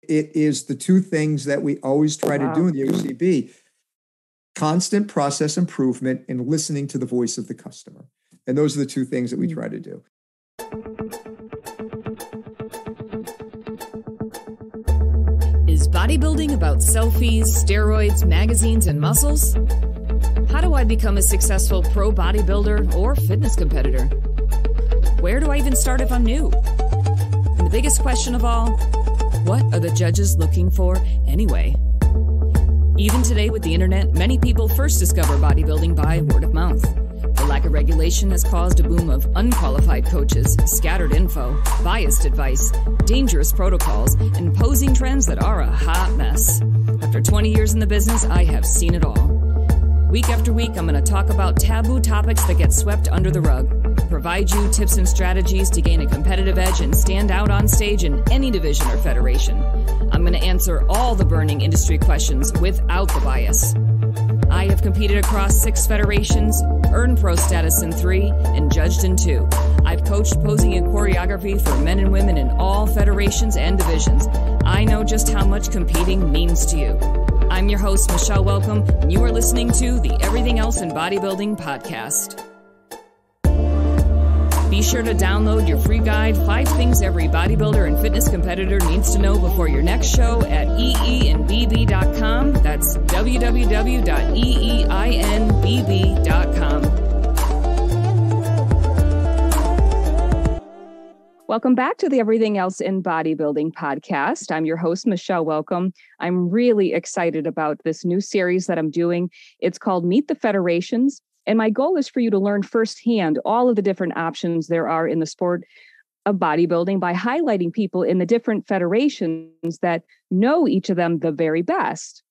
It is the two things that we always try to do in the OCB: constant process improvement and listening to the voice of the customer. And those are the two things that we try to do. Is bodybuilding about selfies, steroids, magazines, and muscles? How do I become a successful pro bodybuilder or fitness competitor? Where do I even start if I'm new? And the biggest question of all, what are the judges looking for anyway? Even today with the internet, many people first discover bodybuilding by word of mouth. The lack of regulation has caused a boom of unqualified coaches, scattered info, biased advice, dangerous protocols, and imposing trends that are a hot mess. After 20 years in the business, I have seen it all. Week after week, I'm going to talk about taboo topics that get swept under the rug, provide you tips and strategies to gain a competitive edge and stand out on stage in any division or federation. I'm going to answer all the burning industry questions without the bias. I have competed across 6 federations, earned pro status in 3, and judged in 2. I've coached posing and choreography for men and women in all federations and divisions. I know just how much competing means to you. I'm your host, Michelle Welcome, and you are listening to the Everything Else in Bodybuilding podcast. Be sure to download your free guide, 5 Things Every Bodybuilder and Fitness Competitor Needs to Know Before Your Next Show at eeinbb.com. That's www.eeinbb.com. Welcome back to the Everything Else in Bodybuilding podcast. I'm your host, Michelle Welcome. I'm really excited about this new series that I'm doing. It's called Meet the Federations. And my goal is for you to learn firsthand all of the different options there are in the sport of bodybuilding by highlighting people in the different federations that know each of them the very best.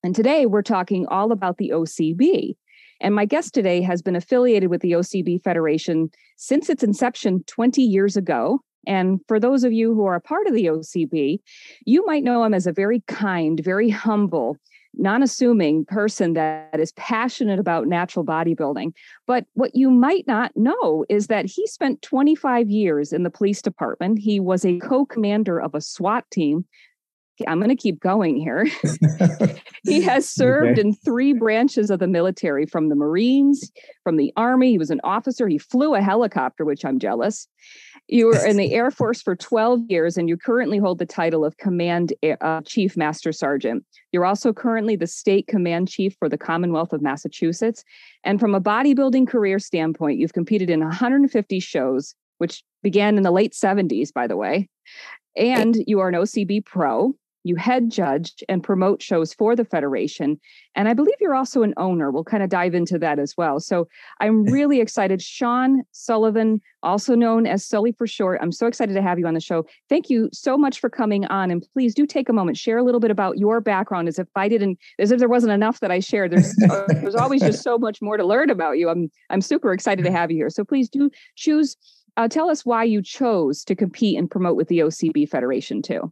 And today we're talking all about the OCB. And my guest today has been affiliated with the OCB Federation since its inception 20 years ago. And for those of you who are a part of the OCB, you might know him as a very kind, very humble, non-assuming person that is passionate about natural bodybuilding. But what you might not know is that he spent 25 years in the police department. He was a co-commander of a SWAT team. I'm going to keep going here. He has served in 3 branches of the military, from the Marines, from the Army. He was an officer. He flew a helicopter, which I'm jealous. You were in the Air Force for 12 years, and you currently hold the title of Command Chief Master Sergeant. You're also currently the State Command Chief for the Commonwealth of Massachusetts. And from a bodybuilding career standpoint, you've competed in 150 shows, which began in the late 70s, by the way. And you are an OCB pro. You head judge and promote shows for the Federation. And I believe you're also an owner. We'll kind of dive into that as well. So I'm really excited. Sean Sullivan, also known as Sully for short. I'm so excited to have you on the show. Thank you so much for coming on. And please do take a moment, share a little bit about your background, as if there wasn't enough that I shared. There's always just so much more to learn about you. I'm super excited to have you here. So please do tell us why you chose to compete and promote with the OCB Federation too.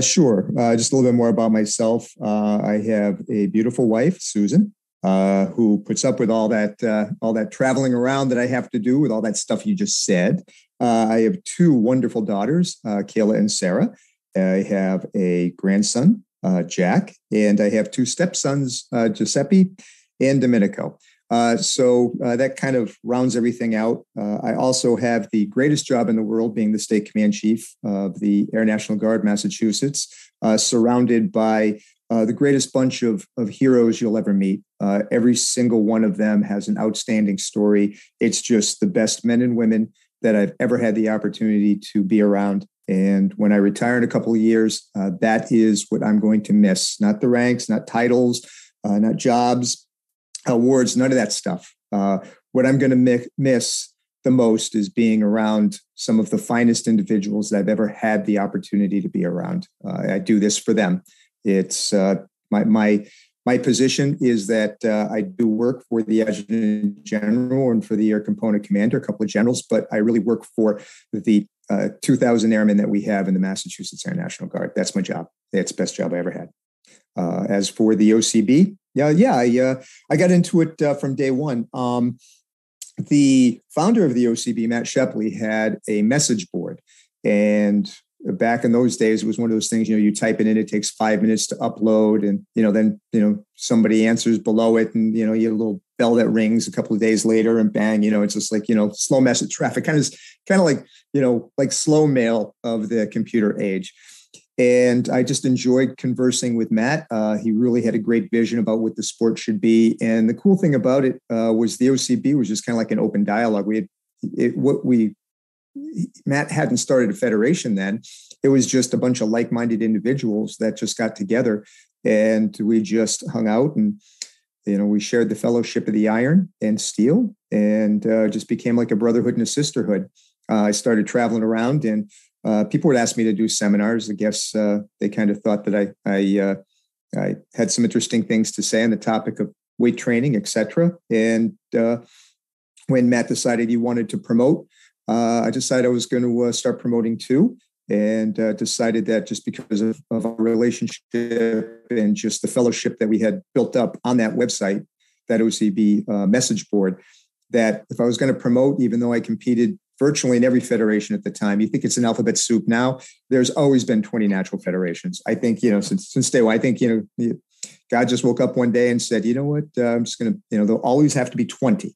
Sure. Just a little bit more about myself. I have a beautiful wife, Susan, who puts up with all that traveling around that I have to do with all that stuff you just said. I have 2 wonderful daughters, Kayla and Sarah. I have a grandson, Jack, and I have 2 stepsons, Giuseppe and Domenico. So that kind of rounds everything out. I also have the greatest job in the world, being the State Command Chief of the Air National Guard, Massachusetts, surrounded by the greatest bunch of heroes you'll ever meet. Every single one of them has an outstanding story. It's just the best men and women that I've ever had the opportunity to be around. And when I retire in a couple of years, that is what I'm going to miss. Not the ranks, not titles, not jobs, awards, none of that stuff. What I'm going to miss the most is being around some of the finest individuals that I've ever had the opportunity to be around. I do this for them. It's my position is that I do work for the Adjutant General and for the Air Component Commander, a couple of generals, but I really work for the 2,000 airmen that we have in the Massachusetts Air National Guard. That's my job. It's the best job I ever had. As for the OCB, I got into it from day one. The founder of the OCB, Matt Shepley, had a message board, and back in those days, it was one of those things, you type it in, it takes 5 minutes to upload. And, then, somebody answers below it and, you get a little bell that rings a couple of days later and bang, it's just like, slow message traffic, kind of like, like slow mail of the computer age. And I just enjoyed conversing with Matt. He really had a great vision about what the sport should be. And the cool thing about it was the OCB was just kind of like an open dialogue. Matt hadn't started a federation then. It was just a bunch of like-minded individuals that just got together, and we just hung out, and we shared the fellowship of the iron and steel, and just became like a brotherhood and a sisterhood. I started traveling around, and people would ask me to do seminars. I guess they kind of thought that I had some interesting things to say on the topic of weight training, etc. And when Matt decided he wanted to promote, I decided I was going to start promoting too, and decided that just because of our relationship and just the fellowship that we had built up on that website, that OCB message board, that if I was going to promote, even though I competed virtually in every federation at the time, you think it's an alphabet soup now, there's always been 20 natural federations. I think, since day one, I think, God just woke up one day and said, you know what, I'm just going to, there'll always have to be 20.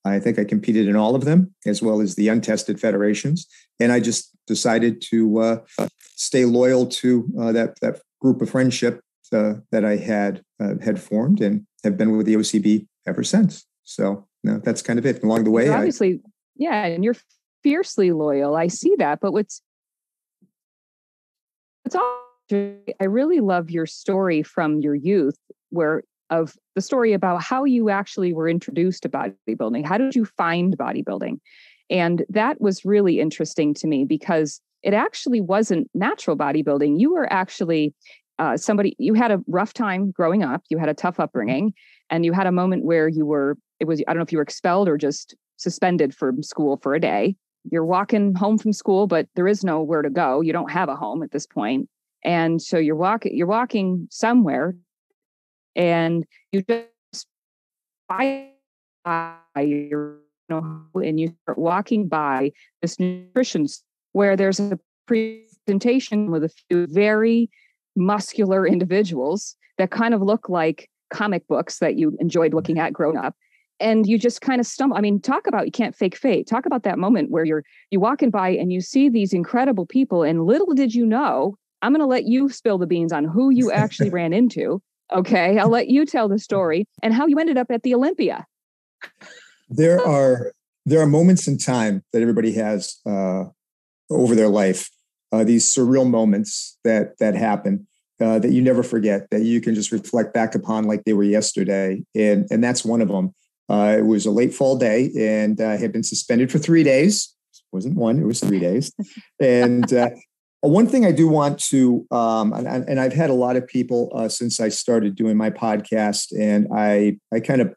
I think I competed in all of them, as well as the untested federations. And I just decided to stay loyal to that group of friendship that I had formed, and have been with the OCB ever since. So that's kind of it. Along the way, obviously, and you're fiercely loyal. I see that. But what's all, I really love your story from your youth, of the story about how you actually were introduced to bodybuilding. How did you find bodybuilding? And that was really interesting to me, because it actually wasn't natural bodybuilding. You were actually you had a rough time growing up. You had a tough upbringing, and you had a moment where I don't know if you were expelled or just suspended from school for a day. You're walking home from school, but there is nowhere to go. You don't have a home at this point. And so you're walking somewhere, and you just and you start walking by this nutrition where there's a presentation with a few very muscular individuals that kind of look like comic books that you enjoyed looking at growing up. And you just kind of stumble. I mean, talk about, you can't fake fate. Talk about that moment where you're walking by and you see these incredible people, and little did you know, I'm going to let you spill the beans on who you actually ran into. Okay, I'll let you tell the story and how you ended up at the Olympia. There are moments in time that everybody has over their life, these surreal moments that happen that you never forget, that you can just reflect back upon like they were yesterday, and that's one of them. It was a late fall day, and I had been suspended for 3 days. It wasn't one; it was 3 days, and. One thing I do want to, and I've had a lot of people since I started doing my podcast, and I kind of,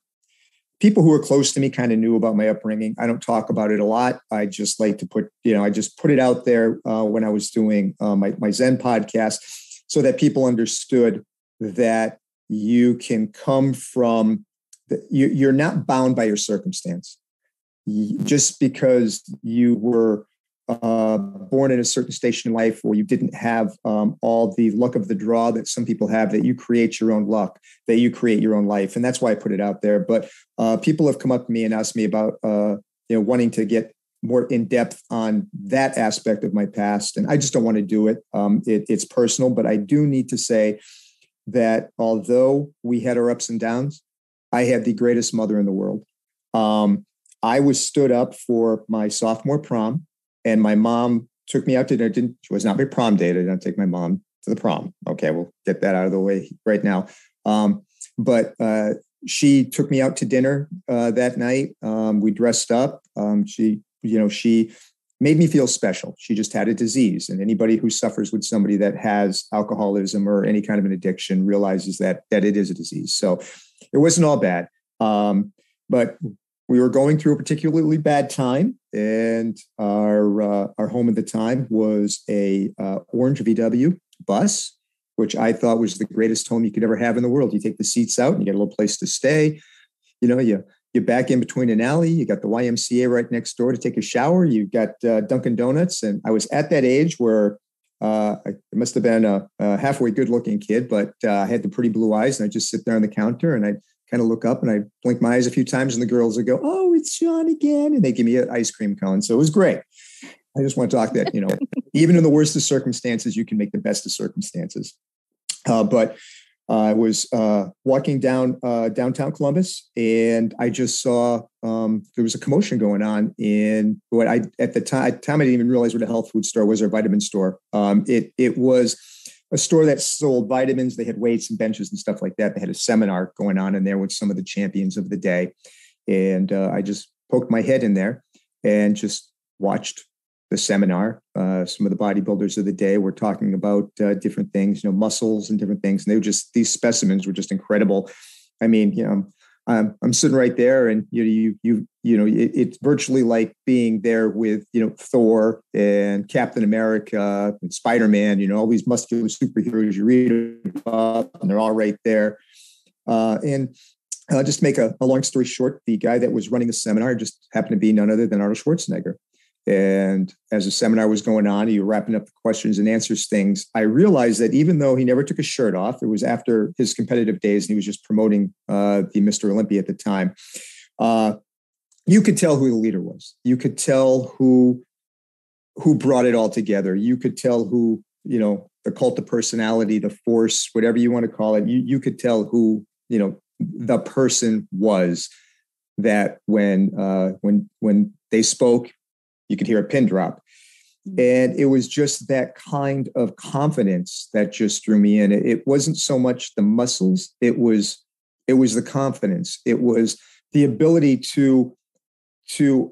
people who are close to me kind of knew about my upbringing. I don't talk about it a lot. I just like to put it out there when I was doing my Zen podcast, so that people understood that you can come from, you're not bound by your circumstance. Just because you were born in a certain station in life where you didn't have all the luck of the draw that some people have, that you create your own luck, that you create your own life. And that's why I put it out there. But people have come up to me and asked me about, wanting to get more in depth on that aspect of my past. And I just don't want to do it. It's personal, but I do need to say that although we had our ups and downs, I had the greatest mother in the world. I was stood up for my sophomore prom. And my mom took me out to dinner. She was not my prom date. I didn't take my mom to the prom. Okay, we'll get that out of the way right now. But she took me out to dinner that night. We dressed up. She made me feel special. She just had a disease. And anybody who suffers with somebody that has alcoholism or any kind of an addiction realizes that it is a disease. So it wasn't all bad. But we were going through a particularly bad time, and our home at the time was a orange VW bus, which I thought was the greatest home you could ever have in the world. You take the seats out and you get a little place to stay. You back in between an alley. You got the YMCA right next door to take a shower. You got Dunkin' Donuts, and I was at that age where I must have been a halfway good looking kid, but I had the pretty blue eyes, and I just sit there on the counter and I kind of look up and I blink my eyes a few times, and the girls would go, "Oh, it's Sean again." And they give me an ice cream cone. So it was great. I just want to talk that, even in the worst of circumstances, you can make the best of circumstances. But I was walking down downtown Columbus, and I just saw there was a commotion going on in what at the time I didn't even realize what a health food store was or a vitamin store. It was a store that sold vitamins. They had weights and benches and stuff like that. They had a seminar going on in there with some of the champions of the day, and I just poked my head in there and just watched the seminar. Some of the bodybuilders of the day were talking about different things, muscles and different things. And they were these specimens were just incredible. I mean, I'm sitting right there, and it's virtually like being there with, Thor and Captain America and Spider-Man, all these muscular superheroes you read about, and they're all right there. And just to make a long story short, the guy that was running the seminar just happened to be none other than Arnold Schwarzenegger. And as the seminar was going on, he was wrapping up the questions and answers things. I realized that even though he never took his shirt off, it was after his competitive days, and he was just promoting the Mr. Olympia at the time. You could tell who the leader was. You could tell who brought it all together. You could tell who, the cult of personality, the force, whatever you want to call it. You could tell who, the person was that when they spoke, you could hear a pin drop. And it was just that kind of confidence that just drew me in. It wasn't so much the muscles. It was the confidence. It was the ability to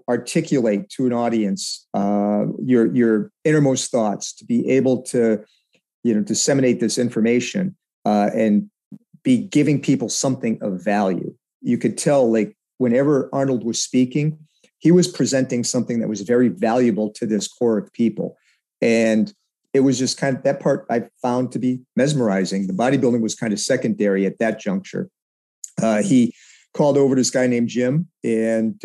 articulate to an audience your innermost thoughts, to be able to, disseminate this information and be giving people something of value. You could tell, like, whenever Arnold was speaking, he was presenting something that was very valuable to this core of people. And it was just kind of that part I found to be mesmerizing. The bodybuilding was kind of secondary at that juncture. He called over this guy named Jim and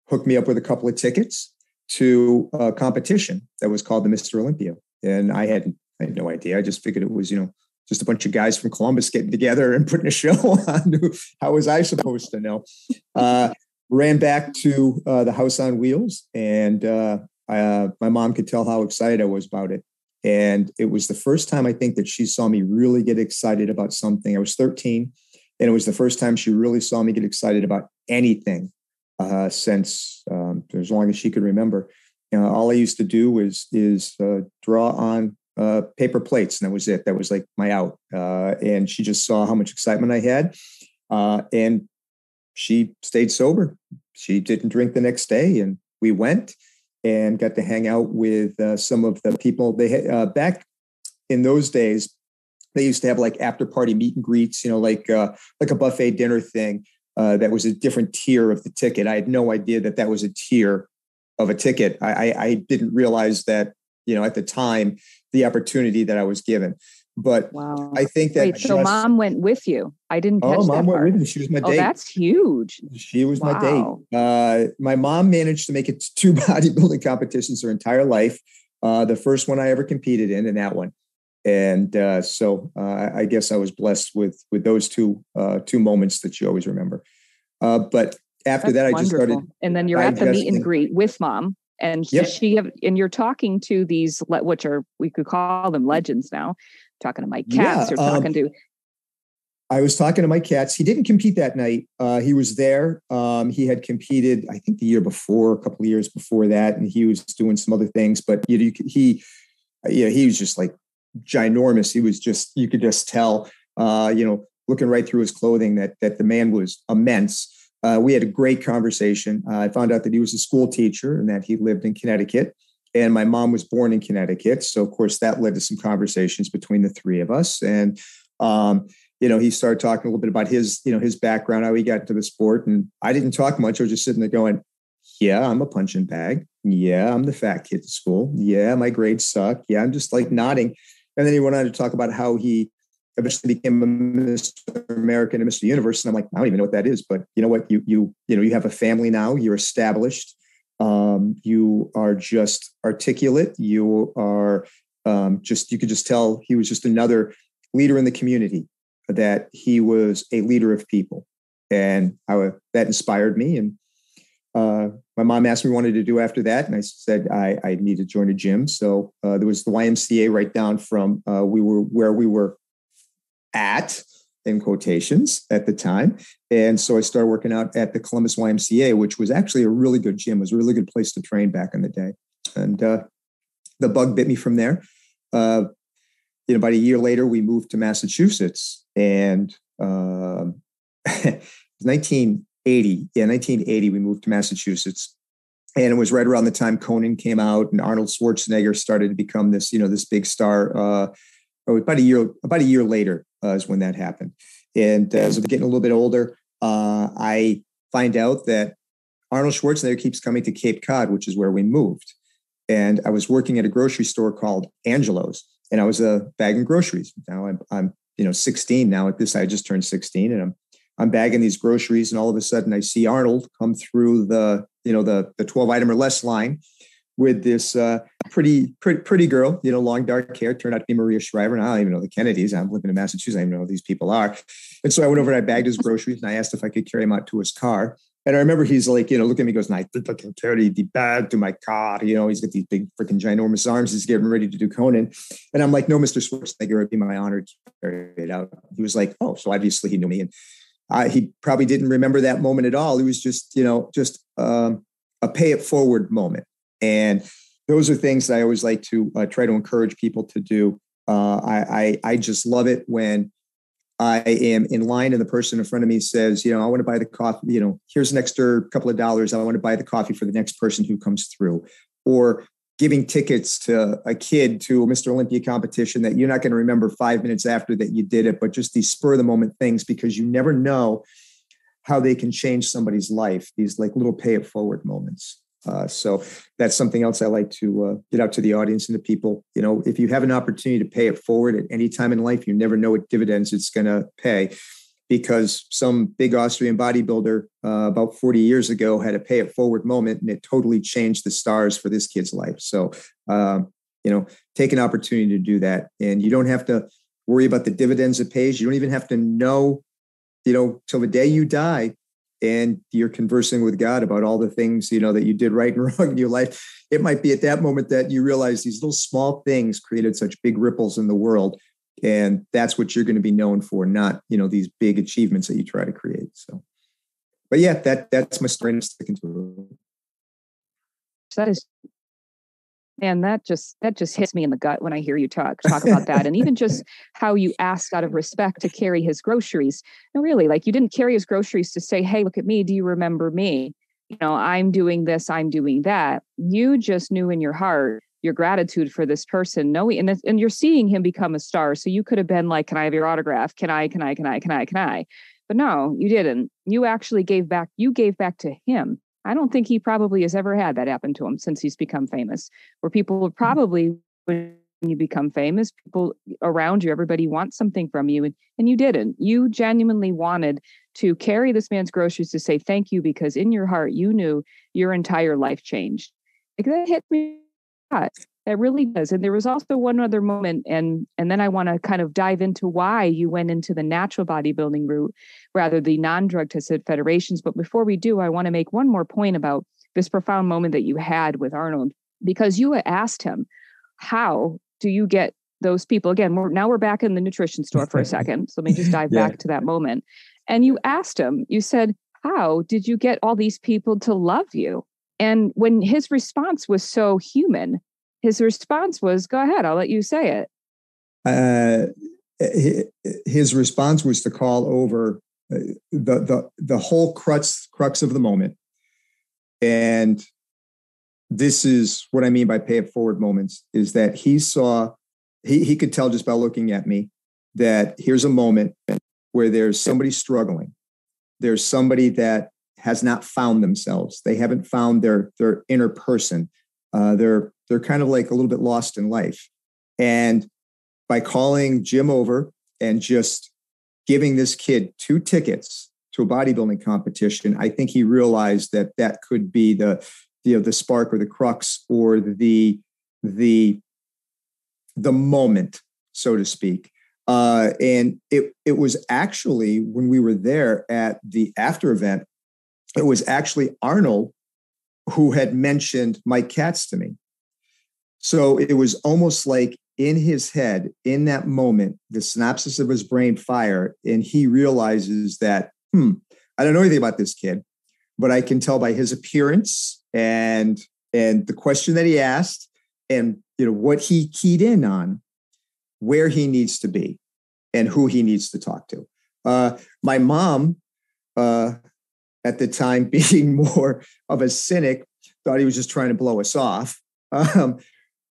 hooked me up with a couple of tickets to a competition that was called the Mr. Olympia. And I had no idea. I just figured it was, just a bunch of guys from Columbus getting together and putting a show on. How was I supposed to know? Ran back to the house on wheels, and my mom could tell how excited I was about it. And it was the first time I think that she saw me really get excited about something. I was 13, and it was the first time she really saw me get excited about anything since as long as she could remember. All I used to do is draw on paper plates, and that was it. That was like my out. And she just saw how much excitement I had, and she stayed sober. She didn't drink the next day, and we went and got to hang out with some of the people. They had back in those days, they used to have like after party meet and greets, like a buffet dinner thing. That was a different tier of the ticket. I had no idea that was a tier of a ticket. I didn't realize that, at the time, the opportunity that I was given. But wow. I think that. Wait, so mom went with you? I didn't catch that part. Mom went with me. She was my date. Oh, that's huge. She was my date. My mom managed to make it to 2 bodybuilding competitions her entire life. The first one I ever competed in, and that one. And so I guess I was blessed with those two moments that you always remember. But after that, I just started. And then you're at the meet and greet with mom. And yep. And you're talking to these, which are, we could call them legends now. Talking to Mike Katz, or talking to. I was talking to Mike Katz. He didn't compete that night. He was there. He had competed, I think, the year before, a couple of years before that, and he was doing some other things. But he was just like ginormous. He was just, you could just tell, looking right through his clothing, that the man was immense. We had a great conversation. I found out that he was a school teacher and that he lived in Connecticut. And my mom was born in Connecticut. So, of course, that led to some conversations between the three of us. And, he started talking a little bit about his background, how he got into the sport. And I didn't talk much. I was just sitting there going, yeah, I'm a punching bag. Yeah, I'm the fat kid at school. Yeah, my grades suck. Yeah, I'm just like nodding. And then he went on to talk about how he eventually became a Mr. America and a Mr. Universe. And I'm like, I don't even know what that is. But you know what? You have a family now. You're established. You are just articulate. You are Just you could just tell he was just another leader in the community, that he was a leader of people. And that inspired me. And my mom asked me what I wanted to do after that. And I said, I need to join a gym. So there was the YMCA right down from where we were at, in quotations, at the time. And so I started working out at the Columbus YMCA, which was actually a really good gym. It was a really good place to train back in the day. And the bug bit me from there. About a year later, we moved to Massachusetts, and 1980. Yeah, 1980, we moved to Massachusetts. And it was right around the time Conan came out and Arnold Schwarzenegger started to become this, this big star. About a year later is when that happened. And as I'm getting a little bit older, I find out that Arnold Schwarzenegger keeps coming to Cape Cod, which is where we moved. And I was working at a grocery store called Angelo's, and I was bagging groceries. Now I'm 16 now. At this, I just turned 16, and I'm bagging these groceries, and all of a sudden I see Arnold come through the 12 item or less line with this pretty girl, long dark hair, turned out to be Maria Shriver. And I don't even know the Kennedys. I'm living in Massachusetts. I don't even know who these people are. And so I went over and I bagged his groceries, and I asked if I could carry him out to his car. And I remember he's like, look at me, goes, "I think I can carry the bag to my car." He's got these big freaking ginormous arms. He's getting ready to do Conan. And I'm like, "No, Mr. Schwarzenegger, it'd be my honor to carry it out." He was like, "Oh," so obviously he knew me. And he probably didn't remember that moment at all. It was just a pay it forward moment. And those are things that I always like to try to encourage people to do. I just love it when I am in line and the person in front of me says, I want to buy the coffee, here's an extra couple of dollars. I want to buy the coffee for the next person who comes through. Or giving tickets to a kid to a Mr. Olympia competition that you're not going to remember 5 minutes after that you did it, but just these spur of the moment things, because you never know how they can change somebody's life, these like little pay it forward moments. So that's something else I like to get out to the audience and the people. If you have an opportunity to pay it forward at any time in life, you never know what dividends it's going to pay, because some big Austrian bodybuilder about 40 years ago had a pay it forward moment, and it totally changed the stars for this kid's life. So, take an opportunity to do that. And you don't have to worry about the dividends it pays. You don't even have to know, till the day you die, and you're conversing with God about all the things, that you did right and wrong in your life. It might be at that moment that you realize these little small things created such big ripples in the world. And that's what you're going to be known for, not, these big achievements that you try to create. So, but yeah, that's my story. I'm sticking to it. That is, man, that just hits me in the gut when I hear you talk about that. And even just how you asked out of respect to carry his groceries. No, really, like you didn't carry his groceries to say, "Hey, look at me. Do you remember me? I'm doing this, I'm doing that." You just knew in your heart your gratitude for this person, knowing, and you're seeing him become a star. So you could have been like, "Can I have your autograph? Can I? But no, you didn't. You actually gave back. You gave back to him. I don't think he probably has ever had that happen to him since he's become famous, where people would probably, when you become famous, people around you, everybody wants something from you. And you didn't. You genuinely wanted to carry this man's groceries to say thank you, because in your heart, you knew your entire life changed. Like, that hit me. That really does. And there was also one other moment, and then I want to kind of dive into why you went into the natural bodybuilding route rather the non-drug tested federations. But before we do, I want to make one more point about this profound moment that you had with Arnold, because you asked him, "How do you get those people?" Again, we're back in the nutrition store for a second. So let me just dive back to that moment. And you asked him, you said, "How did you get all these people to love you?" And when his response was so human, his response was, "Go ahead, I'll let you say it." His response was to call over the whole crux of the moment. And this is what I mean by pay it forward moments, is that he could tell just by looking at me that here's a moment where there's somebody struggling. There's somebody that has not found themselves. They haven't found their inner person. They're kind of like a little bit lost in life. And by calling Jim over and just giving this kid 2 tickets to a bodybuilding competition, I think he realized that could be the spark or the crux or the the moment, so to speak. And it was actually, when we were there at the after event, it was actually Arnold who had mentioned Mike Katz to me. So it was almost like in his head, in that moment, the synapses of his brain fire, and he realizes that, I don't know anything about this kid, but I can tell by his appearance and the question that he asked, and what he keyed in on, where he needs to be and who he needs to talk to. My mom, at the time, being more of a cynic, thought he was just trying to blow us off.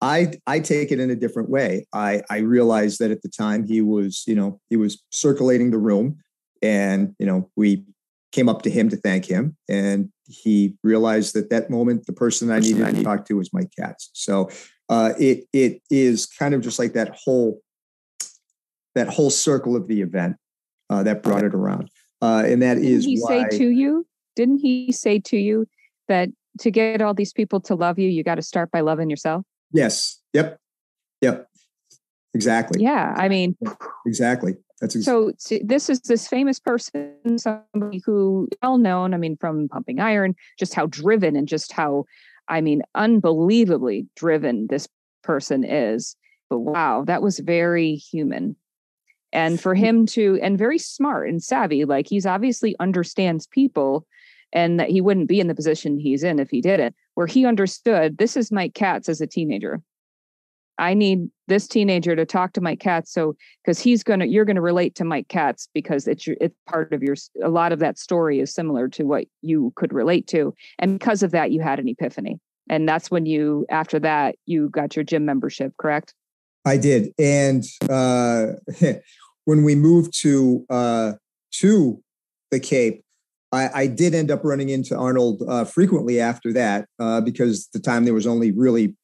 I take it in a different way. I realized that at the time he was circulating the room, and, we came up to him to thank him. And he realized that moment, the person I needed to talk to was Mike Katz. So it is kind of just like that whole circle of the event that brought it around. And that is why. Didn't he say to you that to get all these people to love you, you got to start by loving yourself? Yes. Yep. Exactly. Yeah. I mean, exactly. So this is this famous person, somebody who well known, from Pumping Iron, just how driven and just how, unbelievably driven this person is. But wow, that was very human. And for him and very smart and savvy, like he's obviously understands people, and that he wouldn't be in the position he's in if he didn't, where he understood this is Mike Katz as a teenager. I need this teenager to talk to Mike Katz. So, because you're going to relate to Mike Katz because it's part of a lot of that story is similar to what you could relate to. And because of that, you had an epiphany. And that's when after that, you got your gym membership, correct? I did. And when we moved to the Cape, I did end up running into Arnold frequently after that because at the time there was only really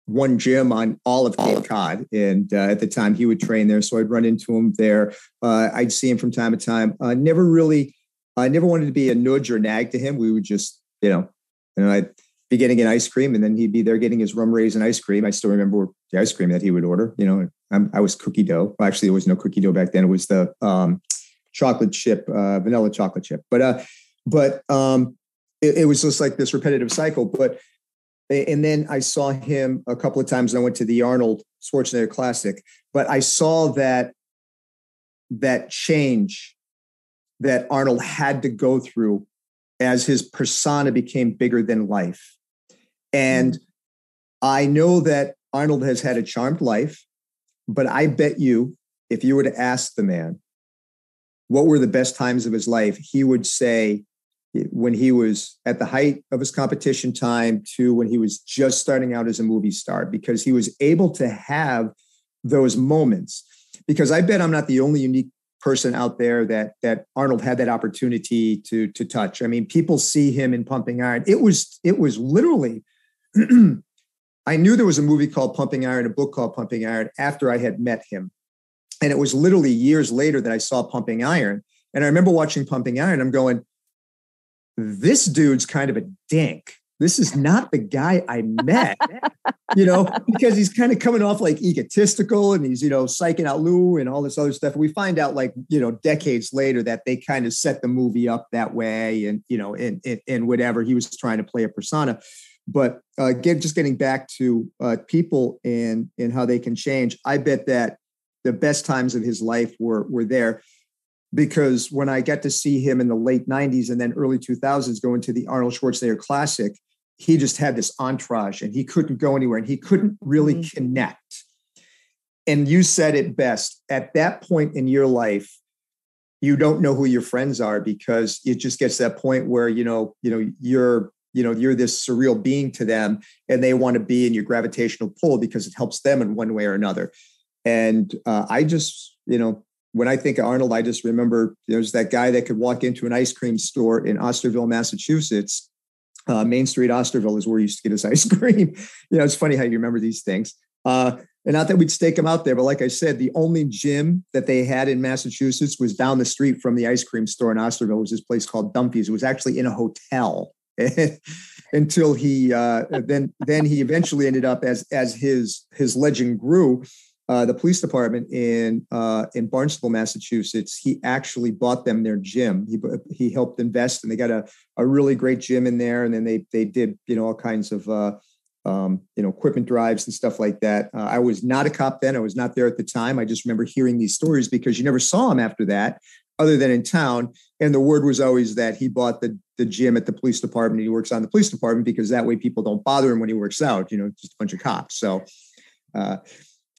one gym on all of Cape Cod. And at the time he would train there. So I'd run into him there. I'd see him from time to time. I never wanted to be a nudge or nag to him. We would just, I'd be getting an ice cream and then he'd be there getting his rum raisin ice cream. I still remember the ice cream that he would order. I was cookie dough. Well, actually, there was no cookie dough back then. It was the chocolate chip, vanilla chocolate chip. But it was just like this repetitive cycle. And then I saw him a couple of times. I went to the Arnold Schwarzenegger Classic, but I saw that change that Arnold had to go through as his persona became bigger than life. And I know that Arnold has had a charmed life, but I bet you, if you were to ask the man, what were the best times of his life, he would say when he was at the height of his competition time to when he was just starting out as a movie star, because he was able to have those moments. Because I bet I'm not the only unique person out there that Arnold had that opportunity to touch. People see him in Pumping Iron. It was literally, I knew there was a movie called Pumping Iron, a book called Pumping Iron after I had met him. And it was literally years later that I saw Pumping Iron. And I remember watching Pumping Iron. I'm going, this dude's kind of a dink. This is not the guy I met, because he's kind of coming off like egotistical and he's, psyching out Lou and all this other stuff. We find out decades later that they kind of set the movie up that way and, and whatever, he was trying to play a persona. But getting back to people and how they can change, I bet that the best times of his life were there. Because when I got to see him in the late 90s and then early 2000s going to the Arnold Schwarzenegger Classic, he just had this entourage and he couldn't go anywhere and he couldn't really connect. And you said it best. At that point in your life, you don't know who your friends are because it just gets to that point where, you're this surreal being to them and they want to be in your gravitational pull because it helps them in one way or another. And I just, when I think of Arnold, I just remember there's that guy that could walk into an ice cream store in Osterville, Massachusetts. Main Street, Osterville is where he used to get his ice cream. It's funny how you remember these things. And not that we'd stake him out there, but like I said, the only gym that they had in Massachusetts was down the street from the ice cream store in Osterville. It was this place called Dumpy's. It was actually in a hotel until he then he eventually ended up as his legend grew. the police department in Barnstable, Massachusetts. He actually bought them their gym. He helped invest, and they got a really great gym in there. And then they did, all kinds of equipment drives and stuff like that. I was not a cop then. I was not there at the time. I just remember hearing these stories because you never saw him after that, other than in town. And the word was always that he bought the gym at the police department. He works on the police department because that way people don't bother him when he works out, just a bunch of cops. So,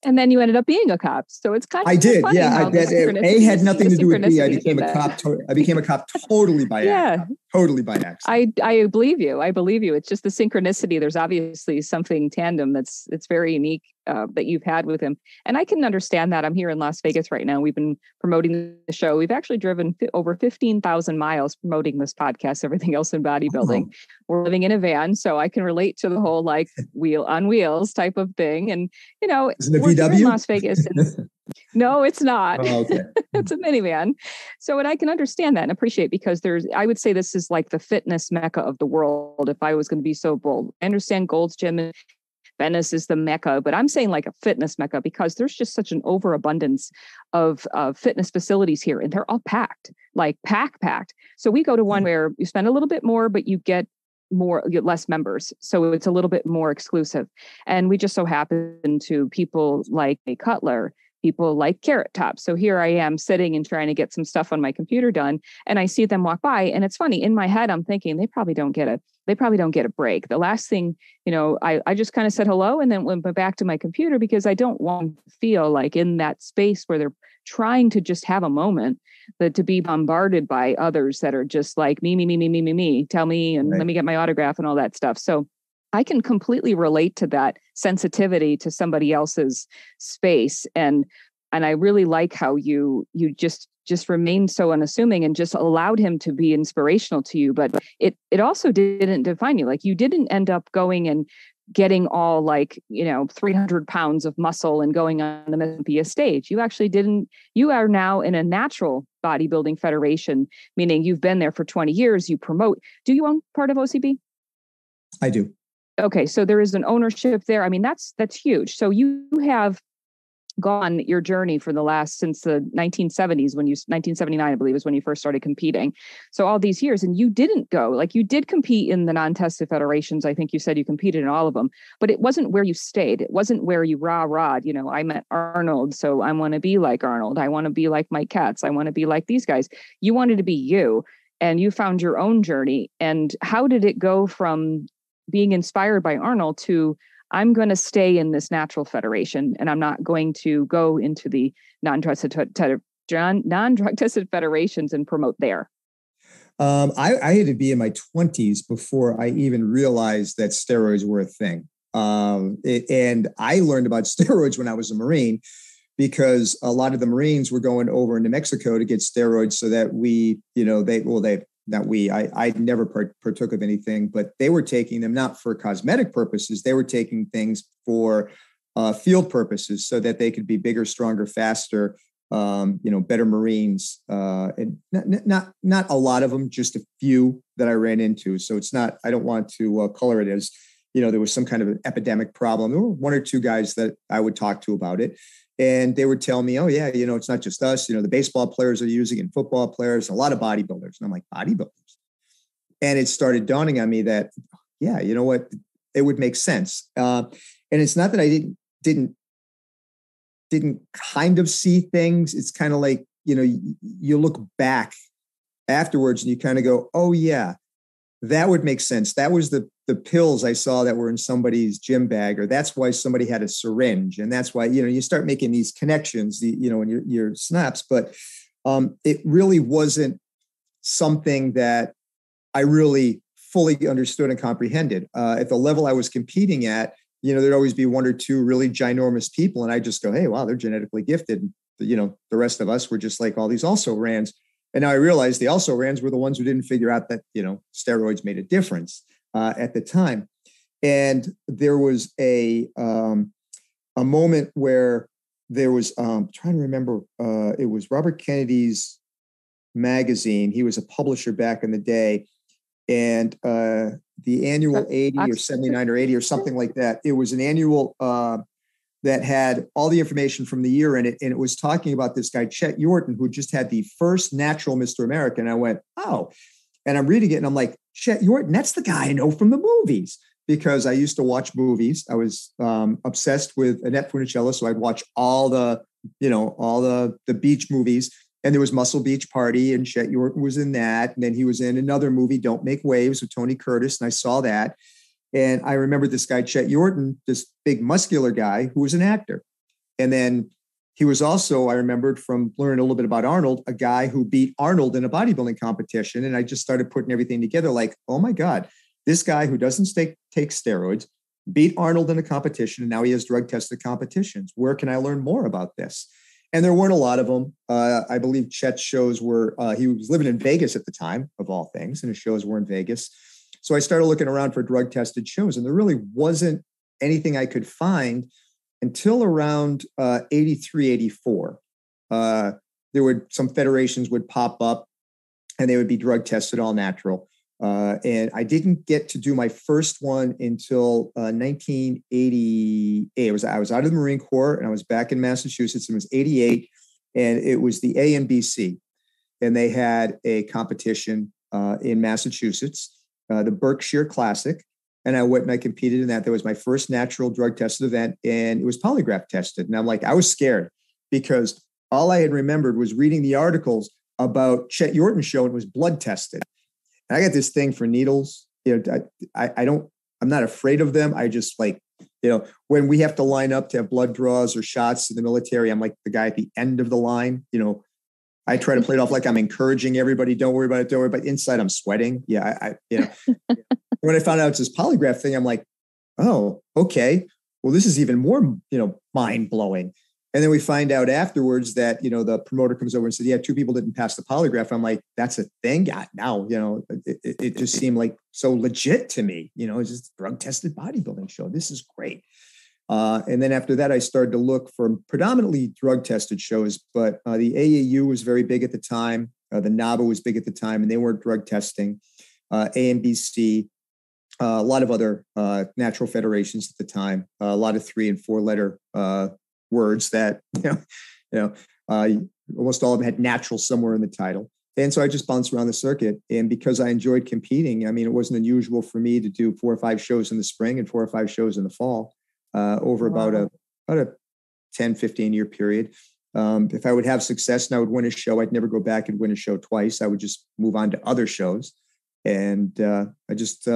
and then you ended up being a cop. So it's kind of I did. funny Yeah. A had nothing to do with me. I became a cop. I became a cop totally by accident. Totally by accident. I believe you. I believe you. It's just the synchronicity. There's obviously something tandem it's very unique that you've had with him. And I can understand that. I'm here in Las Vegas right now. We've been promoting the show. We've actually driven over 15,000 miles promoting this podcast, everything else in bodybuilding. Oh. We're living in a van, so I can relate to the whole like wheel on wheels type of thing. And, is it a we're VW? here in Las Vegas. No, it's not. Oh, okay. It's a minivan. So, and I can understand that and appreciate, because I would say this is like the fitness mecca of the world. If I was going to be so bold, I understand Gold's Gym and Venice is the mecca, but I'm saying like a fitness mecca because there's just such an overabundance of fitness facilities here, and they're all packed, like packed. So we go to one where you spend a little bit more, but you get less members. So it's a little bit more exclusive. And we just so happen to people like a Cutler, people like Carrot Top. So here I am sitting and trying to get some stuff on my computer done, and I see them walk by, and it's funny. In my head, I'm thinking they probably don't get a break. The last thing, I just kind of said hello and then went back to my computer because I don't want to feel like in that space where they're trying to just have a moment, that to be bombarded by others that are just like me, tell me, and Let me get my autograph and all that stuff. So I can completely relate to that sensitivity to somebody else's space. And I really like how you just remained so unassuming and just allowed him to be inspirational to you. But it also didn't define you. Like, you didn't end up going and getting all 300 pounds of muscle and going on the Olympia stage. You actually didn't. You are now in a natural bodybuilding federation, meaning you've been there for 20 years. You promote. Do you own part of OCB? I do. Okay. So there is an ownership there. I mean, that's huge. So you have gone your journey for since the 1970s, 1979, I believe, is when you first started competing. So all these years, and you didn't go, like, you did compete in the non-tested federations. I think you said you competed in all of them, but it wasn't where you stayed. It wasn't where you rah-rahed, I met Arnold, so I want to be like Arnold. I want to be like Mike Katz. I want to be like these guys. You wanted to be you, and you found your own journey. And how did it go from being inspired by Arnold to, I'm going to stay in this natural federation and I'm not going to go into the non-drug tested federations and promote there? I had to be in my 20s before I even realized that steroids were a thing. And I learned about steroids when I was a Marine, because a lot of the Marines were going over into Mexico to get steroids so that I never partook of anything, but they were taking them not for cosmetic purposes. They were taking things for field purposes so that they could be bigger, stronger, faster, better Marines. And not a lot of them, just a few that I ran into. So it's not, I don't want to color it as, there was some kind of an epidemic problem. There were one or two guys that I would talk to about it. And they would tell me, oh, yeah, it's not just us. The baseball players are using it, and football players, a lot of bodybuilders. And I'm like, bodybuilders? And it started dawning on me that, yeah, you know what? It would make sense. And it's not that I didn't kind of see things. It's kind of like, you look back afterwards and you kind of go, oh, yeah, that would make sense. That was the pills I saw that were in somebody's gym bag, or that's why somebody had a syringe. And that's why, you start making these connections, in your snaps, but it really wasn't something that I really fully understood and comprehended. At the level I was competing at, there'd always be one or two really ginormous people. And I just go, hey, wow, they're genetically gifted. The rest of us were just like all these also-rans. And now I realized the also-rans were the ones who didn't figure out that, steroids made a difference at the time. And there was a moment where there was, trying to remember, it was Robert Kennedy's magazine. He was a publisher back in the day. And the annual 80 or 79 or 80 or something like that. It was an annual that had all the information from the year in it. And it was talking about this guy, Chet Yorton, who just had the first natural Mr. America. And I went, oh, and I'm reading it and I'm like, Chet Yorton, that's the guy I know from the movies, because I used to watch movies. I was obsessed with Annette Funicello. So I'd watch all the beach movies. And there was Muscle Beach Party, and Chet Yorton was in that. And then he was in another movie, Don't Make Waves, with Tony Curtis. And I saw that. And I remember this guy, Chet Yorton, this big muscular guy who was an actor. And then he was also, I remembered from learning a little bit about Arnold, a guy who beat Arnold in a bodybuilding competition. And I just started putting everything together like, oh my God, this guy who doesn't take steroids beat Arnold in a competition. And now he has drug tested competitions. Where can I learn more about this? And there weren't a lot of them. I believe Chet's shows were, he was living in Vegas at the time, of all things, and his shows were in Vegas. So I started looking around for drug tested shows, and there really wasn't anything I could find until around 83, 84. There would, some federations would pop up and they would be drug tested, all natural. And I didn't get to do my first one until 1988. I was out of the Marine Corps and I was back in Massachusetts. It was 88, and it was the ANBC, and they had a competition in Massachusetts, the Berkshire Classic. And I went and I competed in that. That was my first natural drug tested event, and it was polygraph tested. And I'm like, I was scared because all I had remembered was reading the articles about Chet Yorton's show, and it was blood tested. And I got this thing for needles. You know, I'm not afraid of them. I just like, you know, when we have to line up to have blood draws or shots in the military, I'm like the guy at the end of the line. You know, I try to play it off like I'm encouraging everybody. Don't worry about it. Don't worry about it. Inside, I'm sweating. Yeah. You know, when I found out it's this polygraph thing, I'm like, oh, okay. Well, this is even more, you know, mind blowing. And then we find out afterwards that, you know, the promoter comes over and says, yeah, 2 people didn't pass the polygraph. I'm like, that's a thing. Yeah, now, you know, it just seemed like so legit to me. You know, it's just a drug tested bodybuilding show. This is great. And then after that, I started to look for predominantly drug tested shows, but the AAU was very big at the time. The NABA was big at the time, and they weren't drug testing. AMBC, a lot of other natural federations at the time, a lot of 3 and 4 letter words that, almost all of them had natural somewhere in the title. And so I just bounced around the circuit. And because I enjoyed competing, I mean, it wasn't unusual for me to do 4 or 5 shows in the spring and 4 or 5 shows in the fall over about a 10, 15 year period. If I would have success and I would win a show, I'd never go back and win a show twice. I would just move on to other shows. And I just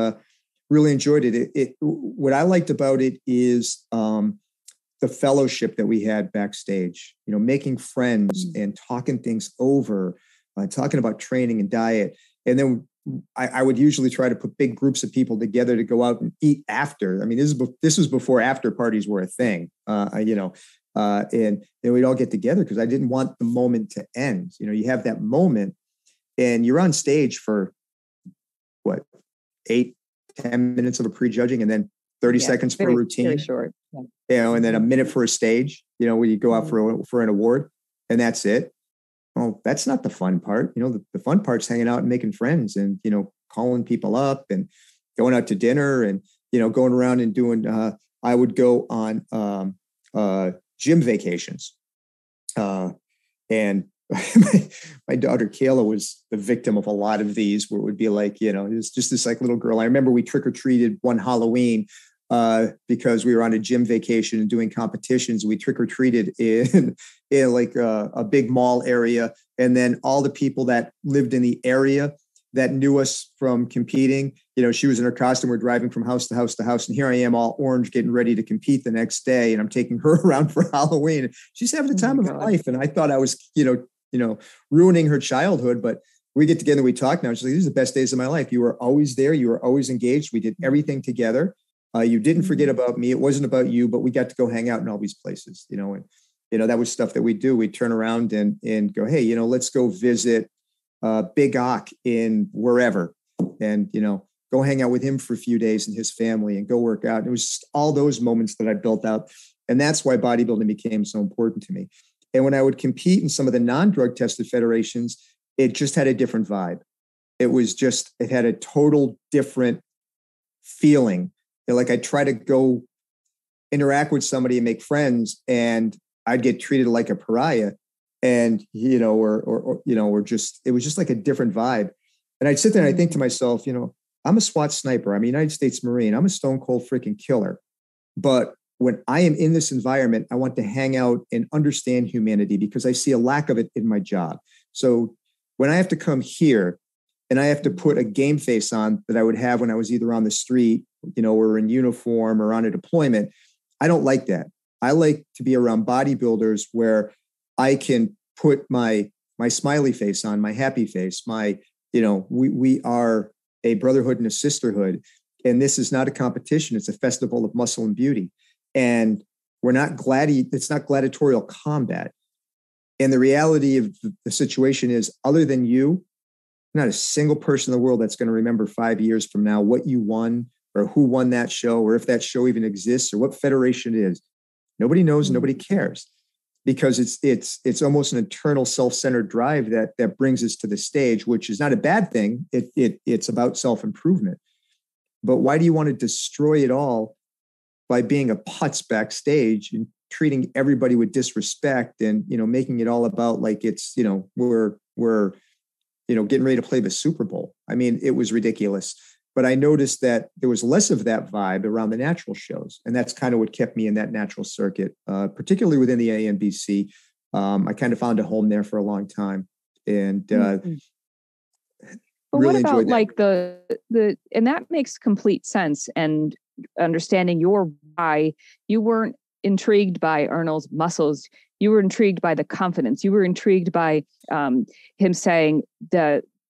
really enjoyed it. What I liked about it is the fellowship that we had backstage, you know, making friends and talking things over, talking about training and diet. And then I would usually try to put big groups of people together to go out and eat after. I mean, this was before after parties were a thing, and we'd all get together because I didn't want the moment to end. You know, you have that moment and you're on stage for 8-10 minutes of a prejudging, and then 30 seconds for a routine. Very short. Yeah. You know, and then a minute for a stage, you know, where you go out for an award, and that's it. Oh, that's not the fun part. You know, the fun part's hanging out and making friends and, you know, calling people up and going out to dinner and, you know, going around and doing, I would go on gym vacations. And my daughter Kayla was the victim of a lot of these, where it would be like, you know, it was just this like little girl. I remember we trick-or-treated one Halloween because we were on a gym vacation and doing competitions. We trick-or-treated in like a big mall area. And then all the people that lived in the area that knew us from competing, you know, she was in her costume. We're driving from house to house to house. And here I am all orange, getting ready to compete the next day. And I'm taking her around for Halloween. She's having the time of her life. And I thought I was, you know, ruining her childhood, but we get together, we talk now. She's like, these are the best days of my life. You were always there. You were always engaged. We did everything together. You didn't forget about me. It wasn't about you, but we got to go hang out in all these places, you know, and, you know, that was stuff that we do. We'd turn around and go, hey, you know, let's go visit Big Ock in wherever, and, you know, go hang out with him for a few days and his family and go work out. And it was just all those moments that I built out. And that's why bodybuilding became so important to me. And when I would compete in some of the non-drug tested federations, it just had a different vibe. It had a total different feeling. Like I try to go interact with somebody and make friends, and I'd get treated like a pariah, and or just, it was just like a different vibe. And I'd sit there and I think to myself, I'm a SWAT sniper. I'm a United States Marine. I'm a stone cold freaking killer. But when I am in this environment, I want to hang out and understand humanity because I see a lack of it in my job. So when I have to come here and I have to put a game face on that I would have when I was either on the street, or in uniform or on a deployment, I don't like that. I like to be around bodybuilders where I can put my smiley face on, my happy face, we are a brotherhood and a sisterhood. And this is not a competition. It's a festival of muscle and beauty. And we're not it's not gladiatorial combat. And the reality of the situation is, other than you, not a single person in the world that's going to remember 5 years from now what you won or who won that show, or if that show even exists, or what federation it is. Nobody knows, nobody cares, because it's almost an internal self-centered drive that brings us to the stage, which is not a bad thing. It's about self-improvement. But why do you want to destroy it all by being a putz backstage and treating everybody with disrespect and, making it all about like it's, we're getting ready to play the Super Bowl? I mean, it was ridiculous. But I noticed that there was less of that vibe around the natural shows. And that's kind of what kept me in that natural circuit, particularly within the ANBC. I kind of found a home there for a long time. And but really what about like and that makes complete sense. And understanding your why, you weren't intrigued by Arnold's muscles. You were intrigued by the confidence. You were intrigued by him saying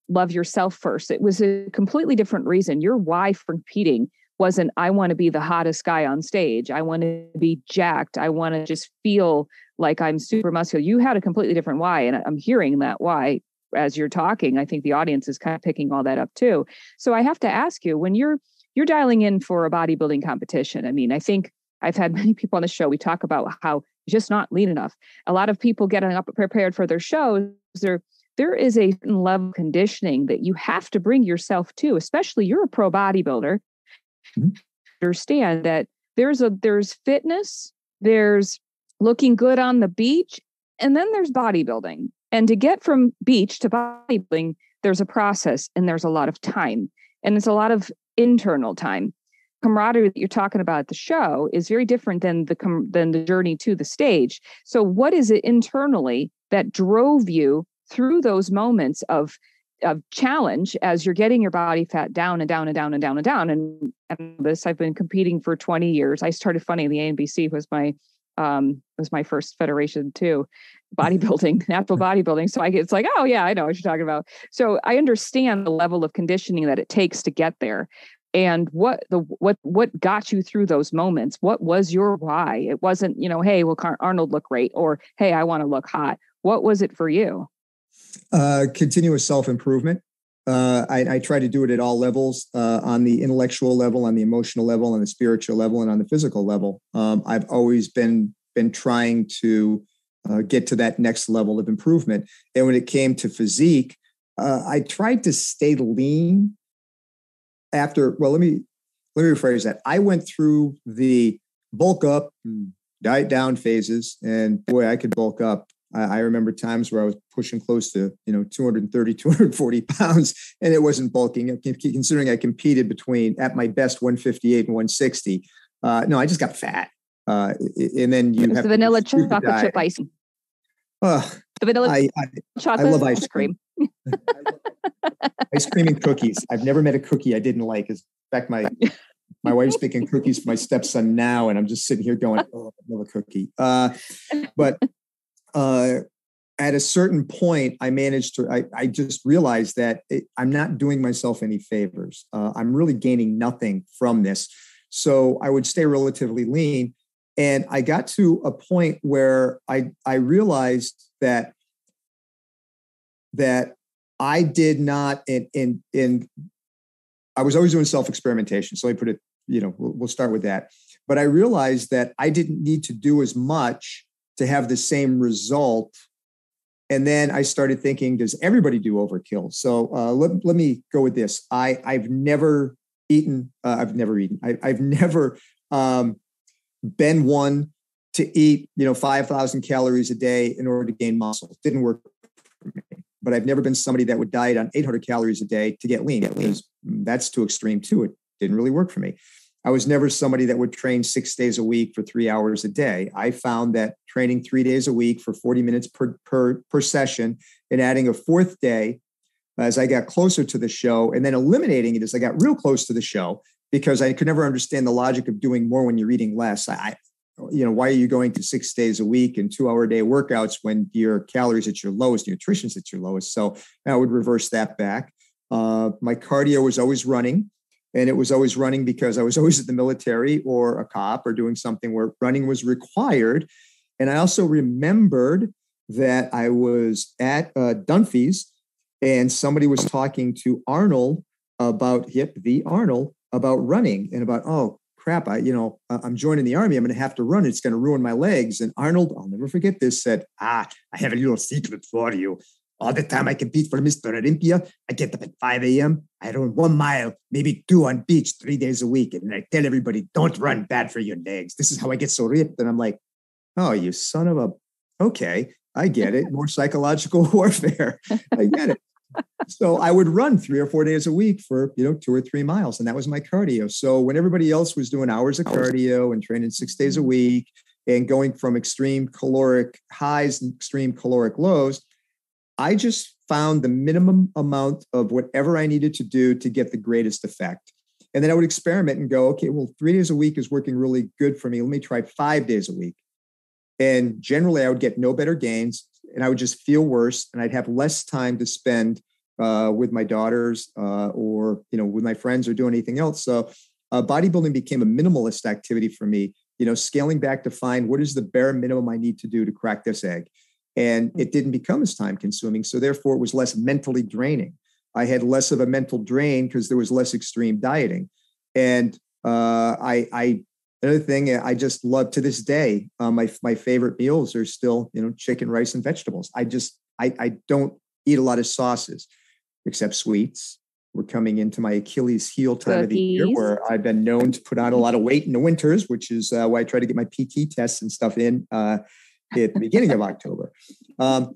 love yourself first. It was a completely different reason. Your why for competing wasn't, I want to be the hottest guy on stage. I want to be jacked. I want to just feel like I'm super muscular. You had a completely different why. And I'm hearing that why as you're talking. I think the audience is kind of picking all that up too. So I have to ask you, when you're dialing in for a bodybuilding competition, I mean, I think I've had many people on the show. We talk about how just not lean enough. A lot of people getting up prepared for their shows, there is a certain level of conditioning that you have to bring yourself to, especially you're a pro bodybuilder. Mm-hmm. Understand that there's fitness, there's looking good on the beach, and then there's bodybuilding. And to get from beach to bodybuilding, there's a process and there's a lot of time, and it's a lot of internal time. Camaraderie that you're talking about at the show is very different than the journey to the stage. So what is it internally that drove you through those moments of challenge as you're getting your body fat down and down and down and down and down? And this, I've been competing for 20 years. I started funny. The ANBC was my first federation too, bodybuilding, natural bodybuilding. So it's like, oh yeah, I know what you're talking about. So I understand the level of conditioning that it takes to get there. And what got you through those moments? What was your why? It wasn't, hey, will Arnold look great? Or, hey, I want to look hot. What was it for you? Continuous self-improvement. I try to do it at all levels, on the intellectual level, on the emotional level, on the spiritual level, and on the physical level. I've always been trying to get to that next level of improvement. And when it came to physique, I tried to stay lean let me rephrase that. I went through the bulk up, diet down phases, and boy, I could bulk up. I remember times where I was pushing close to, 230, 240 pounds, and it wasn't bulking. Considering I competed at my best 158 and 160. No, I just got fat. And then you have the vanilla chocolate chip icing. The vanilla chocolate I love ice cream. Ice cream and cookies. I've never met a cookie I didn't like. In fact, my wife's making cookies for my stepson now, and I'm just sitting here going, "Oh, I love a cookie." But at a certain point, I managed to. I just realized that I'm not doing myself any favors. I'm really gaining nothing from this, so I would stay relatively lean. And I got to a point where I realized that I did not, I was always doing self-experimentation. So I put it, we'll start with that. But I realized that I didn't need to do as much to have the same result. And then I started thinking, does everybody do overkill? So let me go with this. I've never been one to eat, 5,000 calories a day in order to gain muscle. It didn't work for me. But I've never been somebody that would diet on 800 calories a day to get lean. Because that's too extreme too. It didn't really work for me. I was never somebody that would train 6 days a week for 3 hours a day. I found that training 3 days a week for 40 minutes per session and adding a fourth day as I got closer to the show, and then eliminating it as I got real close to the show, because I could never understand the logic of doing more when you're eating less. Why are you going to 6 days a week and 2 hour a day workouts when your calories at your lowest, nutrition's at your lowest? So I would reverse that back. My cardio was always running, and it was always running because I was always at the military or a cop or doing something where running was required. And I also remembered that I was at Dunphy's, and somebody was talking to Arnold about running and about, oh crap, I'm joining the Army. I'm going to have to run. It's going to ruin my legs. And Arnold, I'll never forget this, said, I have a little secret for you. All the time I compete for Mr. Olympia, I get up at 5 a.m. I run 1 mile, maybe 2 on beach 3 days a week. And I tell everybody, don't run, bad for your legs. This is how I get so ripped. And I'm like, oh, you son of a, okay, I get it. More psychological warfare. I get it. So I would run 3 or 4 days a week for, 2 or 3 miles. And that was my cardio. So when everybody else was doing hours of cardio and training 6 days a week and going from extreme caloric highs and extreme caloric lows, I just found the minimum amount of whatever I needed to do to get the greatest effect. And then I would experiment and go, okay, well, 3 days a week is working really good for me. Let me try 5 days a week. And generally I would get no better gains, and I would just feel worse, and I'd have less time to spend with my daughters or, with my friends or doing anything else. So bodybuilding became a minimalist activity for me, scaling back to find what is the bare minimum I need to do to crack this egg. And it didn't become as time consuming. So therefore it was less mentally draining. I had less of a mental drain because there was less extreme dieting. And another thing I just love to this day, my favorite meals are still, chicken, rice, and vegetables. I don't eat a lot of sauces except sweets. We're coming into my Achilles heel time of the year, where I've been known to put on a lot of weight in the winters, which is why I try to get my PT tests and stuff in at the beginning of October. But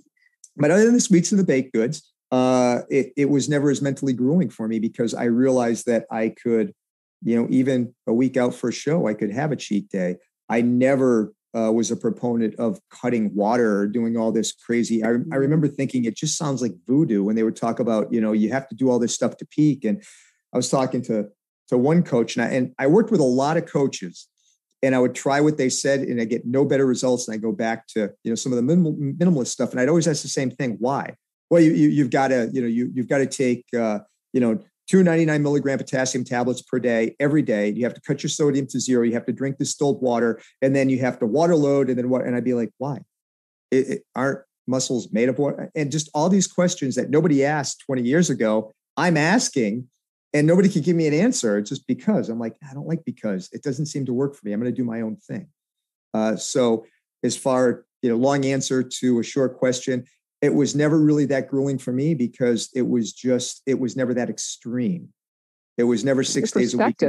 other than the sweets and the baked goods, it was never as mentally grueling for me, because I realized that I could, even a week out for a show, I could have a cheat day. I never was a proponent of cutting water or doing all this crazy. I remember thinking it just sounds like voodoo when they would talk about, you have to do all this stuff to peak. And I was talking to one coach, and I worked with a lot of coaches, and I would try what they said, and I get no better results. And I go back to, some of the minimalist stuff. And I'd always ask the same thing. Why? Well, you've got to, you've got to take, 299 milligram potassium tablets per day, every day. You have to cut your sodium to 0. You have to drink distilled water, and then you have to water load. And then what? And I'd be like, why? Aren't muscles made of water? And just all these questions that nobody asked 20 years ago, I'm asking, and nobody could give me an answer. It's just because. I'm like, I don't like because. It doesn't seem to work for me. I'm going to do my own thing. So as far, long answer to a short question, it was never really that grueling for me, because it was never that extreme. It was never 6 days a week.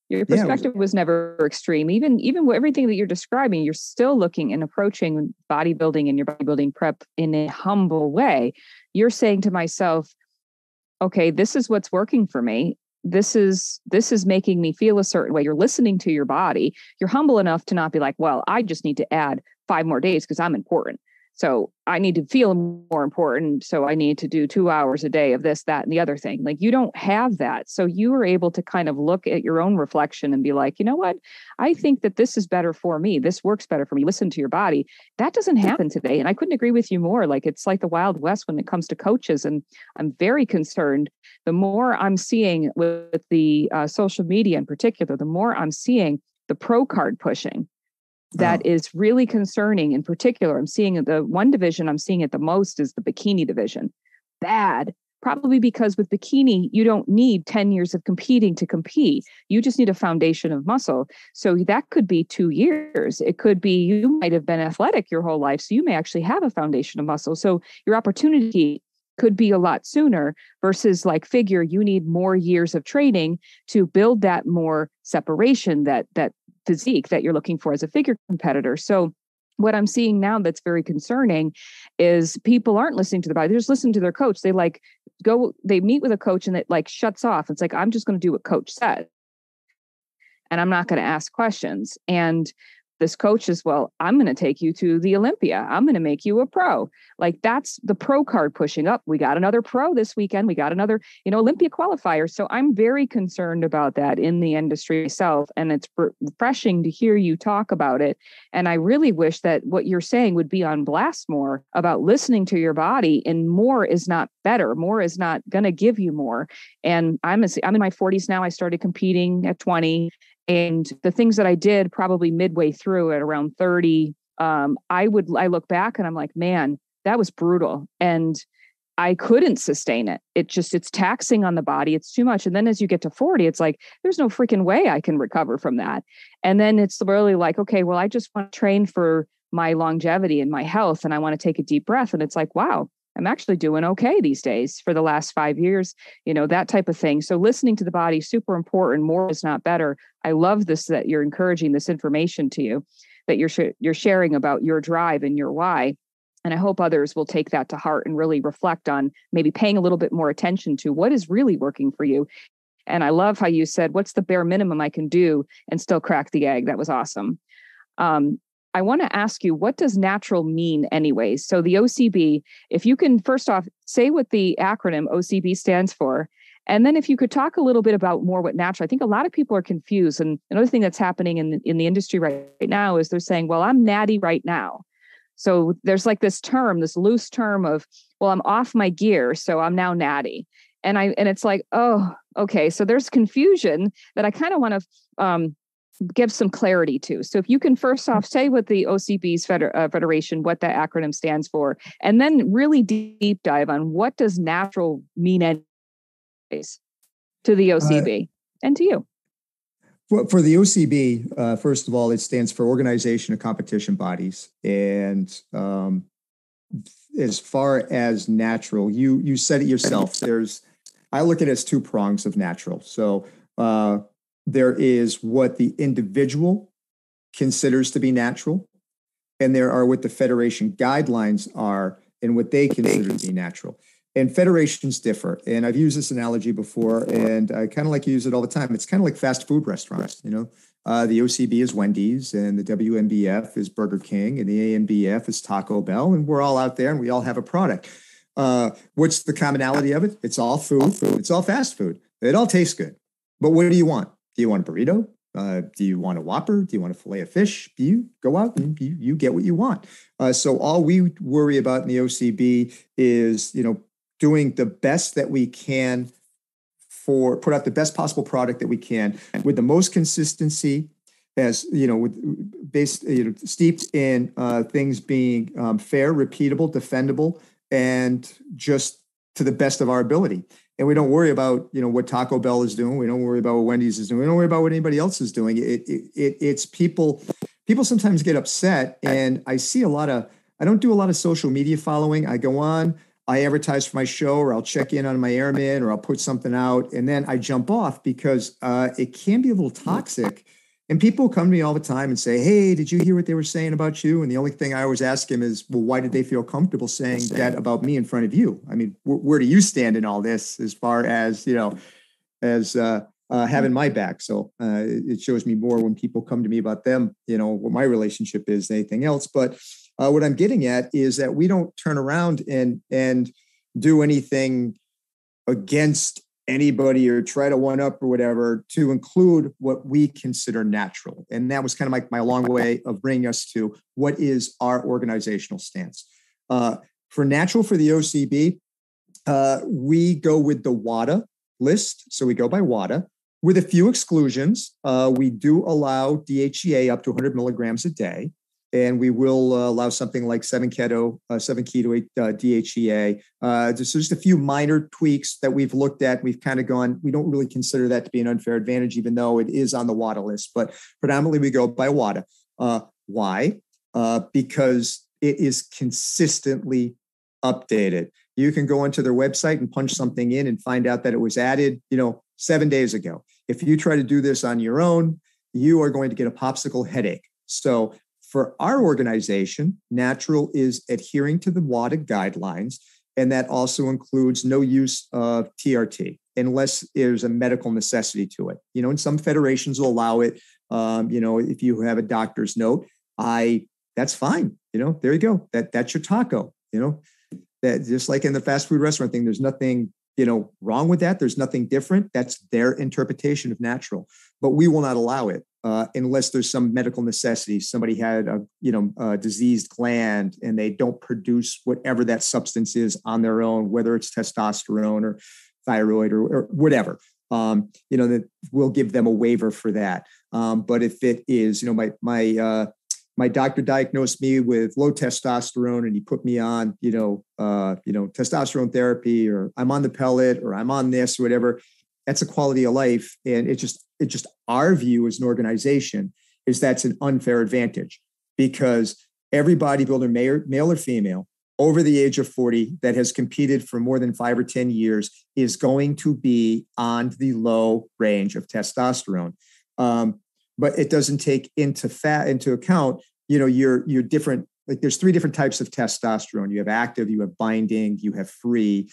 Your perspective was never extreme. Even everything that you're describing, you're still looking and approaching bodybuilding and your bodybuilding prep in a humble way. You're saying to myself, okay, this is what's working for me. This is making me feel a certain way. You're listening to your body. You're humble enough to not be like, well, I just need to add 5 more days because I'm important. So I need to feel more important. So I need to do 2 hours a day of this, that, and the other thing. Like, you don't have that. So you were able to kind of look at your own reflection and be like, you know what? I think that this is better for me. This works better for me. Listen to your body. That doesn't happen today. And I couldn't agree with you more. Like, it's like the Wild West when it comes to coaches. And I'm very concerned. The more I'm seeing with the social media in particular, the more I'm seeing the pro card pushing. That is really concerning. In particular, I'm seeing the one division I'm seeing it the most is the bikini division. Bad, probably because with bikini, you don't need 10 years of competing to compete. You just need a foundation of muscle. So that could be 2 years. It could be you might have been athletic your whole life, so you may actually have a foundation of muscle. So your opportunity could be a lot sooner versus like figure you need more years of training to build that more separation, that physique that you're looking for as a figure competitor. So what I'm seeing now that's very concerning is people aren't listening to the body. They're just listening to their coach. They they meet with a coach and it like shuts off. It's like, I'm just going to do what coach said. And I'm not going to ask questions. And this coach is, well, I'm going to take you to the Olympia. I'm going to make you a pro. Like that's the pro card pushing up. We got another pro this weekend. We got another, Olympia qualifier. So I'm very concerned about that in the industry itself. And it's refreshing to hear you talk about it. And I really wish that what you're saying would be on blast more about listening to your body, and more is not better. More is not going to give you more. And I'm in my 40s now. I started competing at 20. And the things that I did probably midway through at around 30, I look back and I'm like, man, that was brutal. And I couldn't sustain it. It's taxing on the body. It's too much. And then as you get to 40, it's like, there's no freaking way I can recover from that. And then it's really like, okay, well, I just want to train for my longevity and my health. And I want to take a deep breath. And it's like, wow, I'm actually doing okay these days for the last 5 years, that type of thing. So listening to the body, super important. More is not better. I love this, that you're encouraging this information to you, that you're sharing about your drive and your why. And I hope others will take that to heart and really reflect on maybe paying a little bit more attention to what is really working for you. And I love how you said, what's the bare minimum I can do and still crack the egg? That was awesome. I want to ask you, what does natural mean anyways? So the OCB, if you can first off say what the acronym OCB stands for, and then if you could talk a little bit about more what natural, I think a lot of people are confused. And another thing that's happening in the industry right now is they're saying, well, I'm natty right now. So there's like this loose term of, well, I'm off my gear, so I'm now natty. And it's like, oh, okay. So there's confusion that I kind of want to give some clarity to. So if you can first off say what the OCB's Federation, what that acronym stands for, and then really deep dive on what does natural mean anyways to the OCB and to you. For the OCB, first of all, it stands for Organization of Competition Bodies. And as far as natural, you said it yourself. I look at it as two prongs of natural. So there is what the individual considers to be natural, and there are what the federation guidelines are and what they consider to be natural. And federations differ. And I've used this analogy before, and I kind of like to use it all the time. It's kind of like fast food restaurants. The OCB is Wendy's, and the WNBF is Burger King, and the ANBF is Taco Bell. And we're all out there, and we all have a product. What's the commonality of it? It's all food. It's all fast food. It all tastes good. But what do you want? Do you want a burrito? Do you want a Whopper? Do you want a fillet of fish? You go out and you get what you want. So all we worry about in the OCB is, doing the best that we can put out the best possible product that we can with the most consistency, as steeped in things being fair, repeatable, defendable, and just to the best of our ability. And we don't worry about, what Taco Bell is doing. We don't worry about what Wendy's is doing. We don't worry about what anybody else is doing. It's people sometimes get upset. And I don't do a lot of social media following. I go on, I advertise for my show, or I'll check in on my airman, or I'll put something out, and then I jump off because it can be a little toxic. And people come to me all the time and say, hey, did you hear what they were saying about you? And the only thing I always ask him is, well, why did they feel comfortable saying that about me in front of you? I mean, where do you stand in all this as far as, having my back? So it shows me more when people come to me about them, what my relationship is than anything else. But what I'm getting at is that we don't turn around and do anything against anybody or try to one up or whatever to include what we consider natural. And that was kind of like my long way of bringing us to what is our organizational stance. For natural, for the OCB, we go with the WADA list. So we go by WADA with a few exclusions. We do allow DHEA up to 100 milligrams a day. And we will allow something like 7-keto DHEA. Just a few minor tweaks that we've looked at. We've kind of gone, we don't really consider that to be an unfair advantage, even though it is on the WADA list. But predominantly we go by WADA. Why? Because it is consistently updated. You can go onto their website and punch something in and find out that it was added, 7 days ago. If you try to do this on your own, you are going to get a popsicle headache. So for our organization, natural is adhering to the WADA guidelines. And that also includes no use of TRT unless there's a medical necessity to it. And some federations will allow it. If you have a doctor's note, that's fine. There you go. That's your taco. That just like in the fast food restaurant thing, there's nothing, wrong with that. There's nothing different. That's their interpretation of natural, but we will not allow it unless there's some medical necessity. Somebody had a diseased gland and they don't produce whatever that substance is on their own, whether it's testosterone or thyroid or whatever. That we'll give them a waiver for that. But if it is, my doctor diagnosed me with low testosterone and he put me on, testosterone therapy, or I'm on the pellet, or I'm on this, or whatever. That's a quality of life. And it just our view as an organization is that's an unfair advantage, because every bodybuilder, male or female, over the age of 40 that has competed for more than 5 or 10 years is going to be on the low range of testosterone. But it doesn't take into account, your different, like there's 3 different types of testosterone. You have active, you have binding, you have free.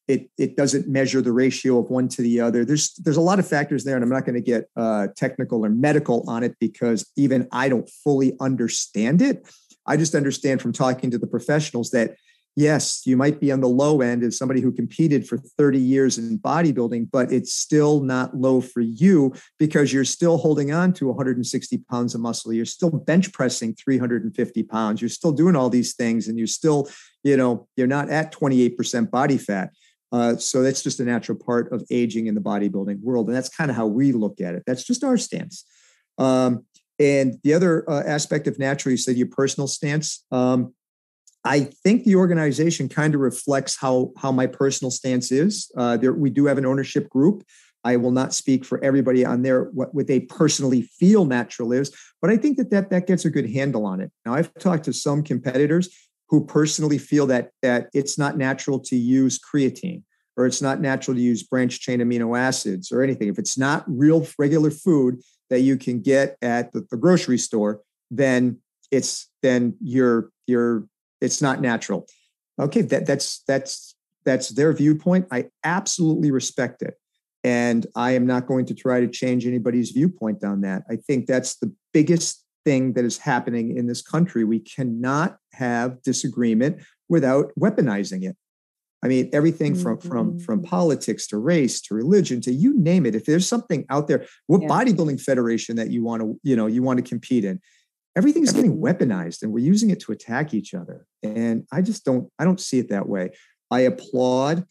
It doesn't measure the ratio of one to the other. There's a lot of factors there, and I'm not going to get technical or medical on it because even I don't fully understand it. I just understand from talking to the professionals that yes, you might be on the low end as somebody who competed for 30 years in bodybuilding, but it's still not low for you because you're still holding on to 160 pounds of muscle. You're still bench pressing 350 pounds. You're still doing all these things, and you're still, you're not at 28% body fat. So that's just a natural part of aging in the bodybuilding world. And that's kind of how we look at it. That's just our stance. And the other aspect of natural, you said your personal stance. I think the organization kind of reflects how my personal stance is. We do have an ownership group. I will not speak for everybody on there, what they personally feel natural is, but I think that gets a good handle on it. Now, I've talked to some competitors who personally feel that it's not natural to use creatine, or it's not natural to use branched chain amino acids or anything. If it's not real regular food that you can get at the grocery store, then it's not natural. Okay, that's their viewpoint. I absolutely respect it. And I am not going to try to change anybody's viewpoint on that. I think that's the biggest thing that is happening in this country. We cannot have disagreement without weaponizing it. I mean, everything from politics to race to religion to you name it. If there's something out there, what bodybuilding federation that you want to compete in, everything's getting weaponized and we're using it to attack each other. And I don't see it that way. I applaud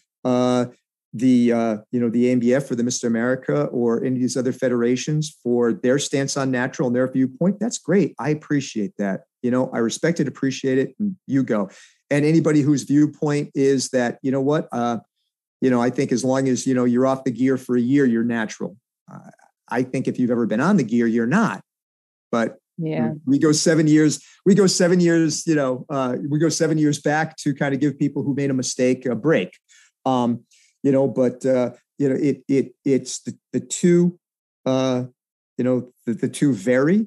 the AMBF for the Mr. America or any of these other federations for their stance on natural and their viewpoint. That's great. I appreciate that. I respect it, appreciate it, and you go. And anybody whose viewpoint is that, I think as long as, you're off the gear for a year, you're natural. I think if you've ever been on the gear, you're not. But yeah, we go 7 years. We go 7 years. We go 7 years back to kind of give people who made a mistake a break. But it's the two. The two vary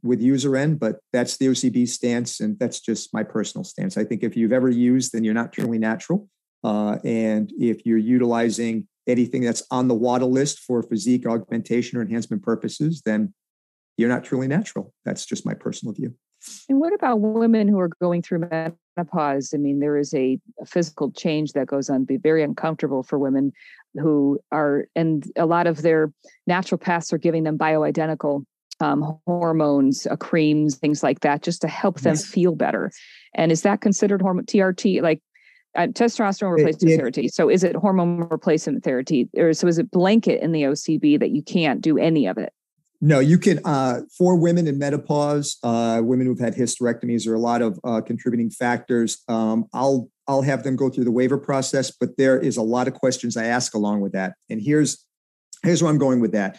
with user end, but that's the OCB stance, and that's just my personal stance. I think if you've ever used, then you're not truly natural. And if you're utilizing anything that's on the WADA list for physique augmentation or enhancement purposes, then you're not truly natural. That's just my personal view. And what about women who are going through menopause? I mean, there is a physical change that goes on, be very uncomfortable for women who are, and a lot of their naturopaths are giving them bioidentical hormones, creams, things like that, just to help them feel better. And is that considered hormone TRT, like testosterone replacement therapy? So is it hormone replacement therapy, or so is it blanket in the OCB that you can't do any of it? No, you can, for women in menopause, women who've had hysterectomies, there are a lot of contributing factors. I'll have them go through the waiver process, but there is a lot of questions I ask along with that. And here's where I'm going with that.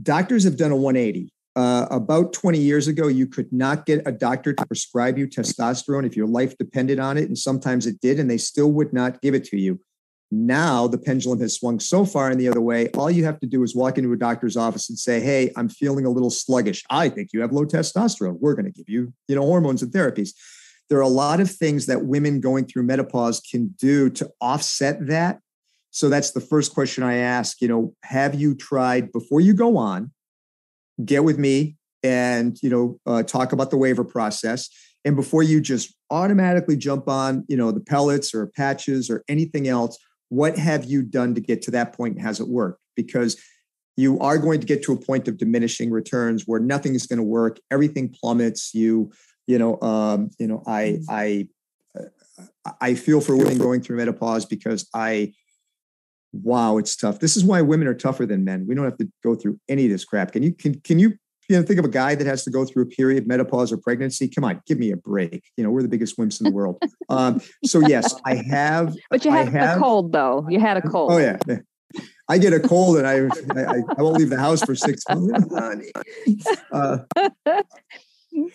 Doctors have done a 180. About 20 years ago, you could not get a doctor to prescribe you testosterone if your life depended on it. And sometimes it did, and they still would not give it to you. Now the pendulum has swung so far in the other way. All you have to do is walk into a doctor's office and say, hey, I'm feeling a little sluggish. I think you have low testosterone. We're going to give you, hormones and therapies. There are a lot of things that women going through menopause can do to offset that. So that's the first question I ask, have you tried, before you go on, get with me and, talk about the waiver process. And before you just automatically jump on, the pellets or patches or anything else, what have you done to get to that point and has it worked? Because you are going to get to a point of diminishing returns where nothing is going to work. Everything plummets. I feel for women going through menopause because wow, it's tough. This is why women are tougher than men. We don't have to go through any of this crap. Can you think of a guy that has to go through a period, menopause or pregnancy? Come on, give me a break. We're the biggest wimps in the world. So yes, I have. But you had a cold though. You had a cold. Oh yeah. I get a cold and I won't leave the house for 6 months.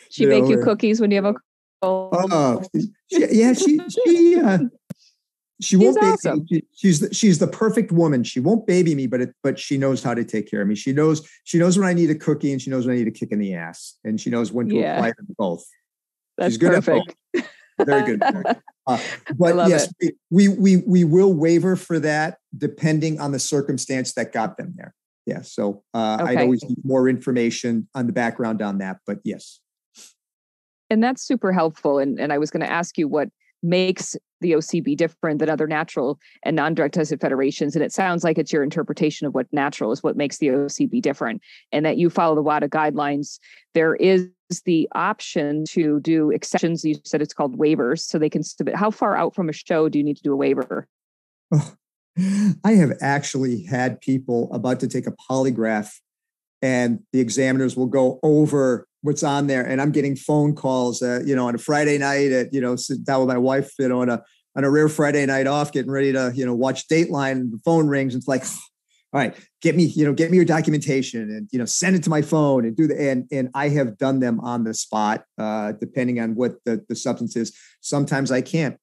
She make you cookies when you have a cold. Oh, she won't awesome. baby me. She's the perfect woman. She won't baby me, but she knows how to take care of me. She knows when I need a cookie and she knows when I need a kick in the ass, and she knows when to apply them both. That's She's good perfect. at both. Very good. But yes, we will waiver for that depending on the circumstance that got them there. Yeah. So I'd always need more information on the background on that, but yes. And that's super helpful. And I was going to ask you what makes the OCB different than other natural and non-drug tested federations. And it sounds like it's your interpretation of what natural is what makes the OCB different, and that you follow the WADA guidelines. There is the option to do exceptions. You said it's called waivers, so they can submit. How far out from a show do you need to do a waiver? Oh, I have actually had people about to take a polygraph and the examiners will go over what's on there. And I'm getting phone calls, on a Friday night sit down with my wife, on a rare Friday night off, getting ready to, watch Dateline, and the phone rings. And it's like, all right, get me your documentation and, send it to my phone and do and I have done them on the spot, depending on what the substance is. Sometimes I can't.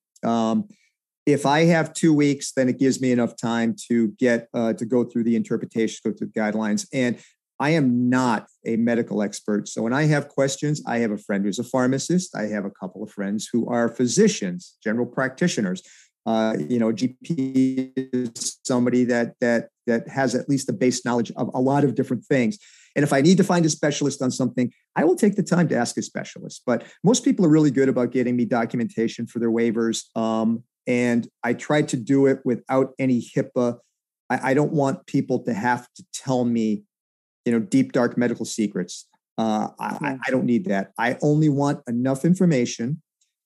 If I have 2 weeks, then it gives me enough time to get, to go through the interpretation, go through the guidelines. And I am not a medical expert. So when I have questions, I have a friend who's a pharmacist. I have a couple of friends who are physicians, general practitioners. GP is somebody that has at least the base knowledge of a lot of different things. And if I need to find a specialist on something, I will take the time to ask a specialist. But most people are really good about getting me documentation for their waivers. And I try to do it without any HIPAA. I don't want people to have to tell me, deep, dark medical secrets. I don't need that. I only want enough information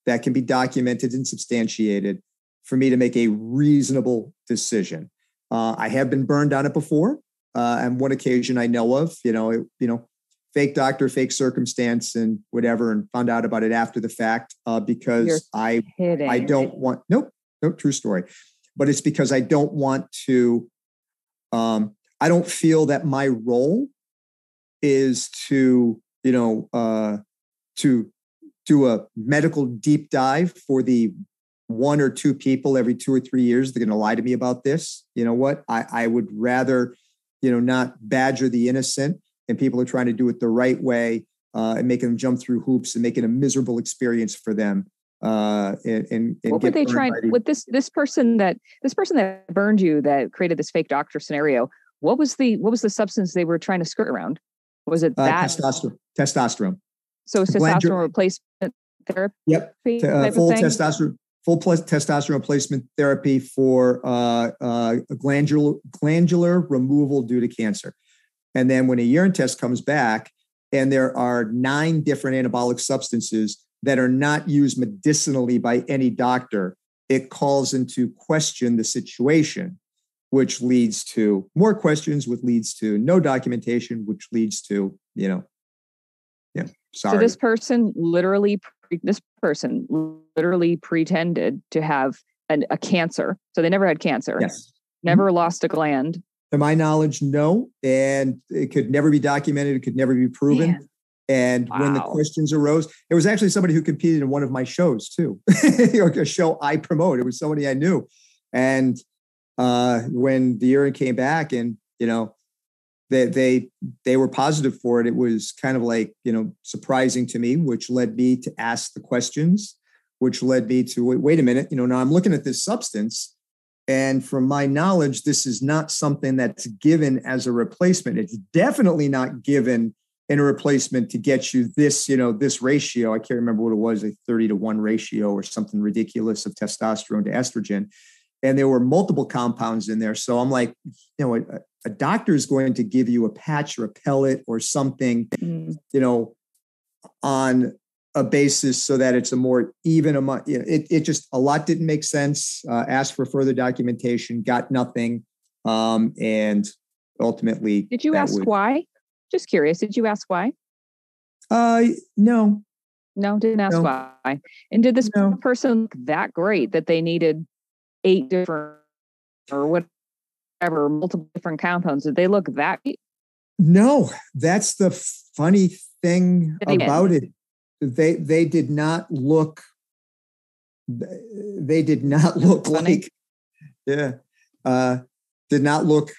that can be documented and substantiated for me to make a reasonable decision. I have been burned on it before. On one occasion I know of, fake doctor, fake circumstance and whatever, and found out about it after the fact because I don't want, nope, true story. But it's because I don't want to, I don't feel that my role is to, to do a medical deep dive for the 1 or 2 people every 2 or 3 years. They're going to lie to me about this. You know what? I would rather, not badger the innocent, and people are trying to do it the right way and making them jump through hoops and making a miserable experience for them. And what were they trying with this person that burned you, that created this fake doctor scenario? What was the substance they were trying to skirt around? Was it that testosterone? So testosterone replacement therapy. Yep. Full testosterone replacement therapy for glandular removal due to cancer. And then when a urine test comes back, and there are 9 different anabolic substances that are not used medicinally by any doctor, it calls into question the situation, which leads to more questions, which leads to no documentation, which leads to, sorry. So this person literally pretended to have a cancer. So they never had cancer. Yes. Never lost a gland. To my knowledge, no. And it could never be documented. It could never be proven. Man. And when the questions arose, there was actually somebody who competed in one of my shows too, a show I promote. It was somebody I knew. And when the urine came back and, they were positive for it. It was kind of like, surprising to me, which led me to ask the questions, which led me to wait a minute, now I'm looking at this substance. And from my knowledge, this is not something that's given as a replacement. It's definitely not given in a replacement to get you this, this ratio. I can't remember what it was, a 30-to-1 ratio or something ridiculous of testosterone to estrogen. And there were multiple compounds in there. So I'm like, a doctor is going to give you a patch or a pellet or something, on a basis so that it's a more even amount. It just, a lot didn't make sense. Asked for further documentation, got nothing. And ultimately. Did you ask why? Just curious. Did you ask why? No. No, didn't ask why. And did this person look that great that they needed 8 different or whatever, multiple different compounds? Did they look that great? No, that's the funny thing about it. They did not look. They did not look funny. Did not look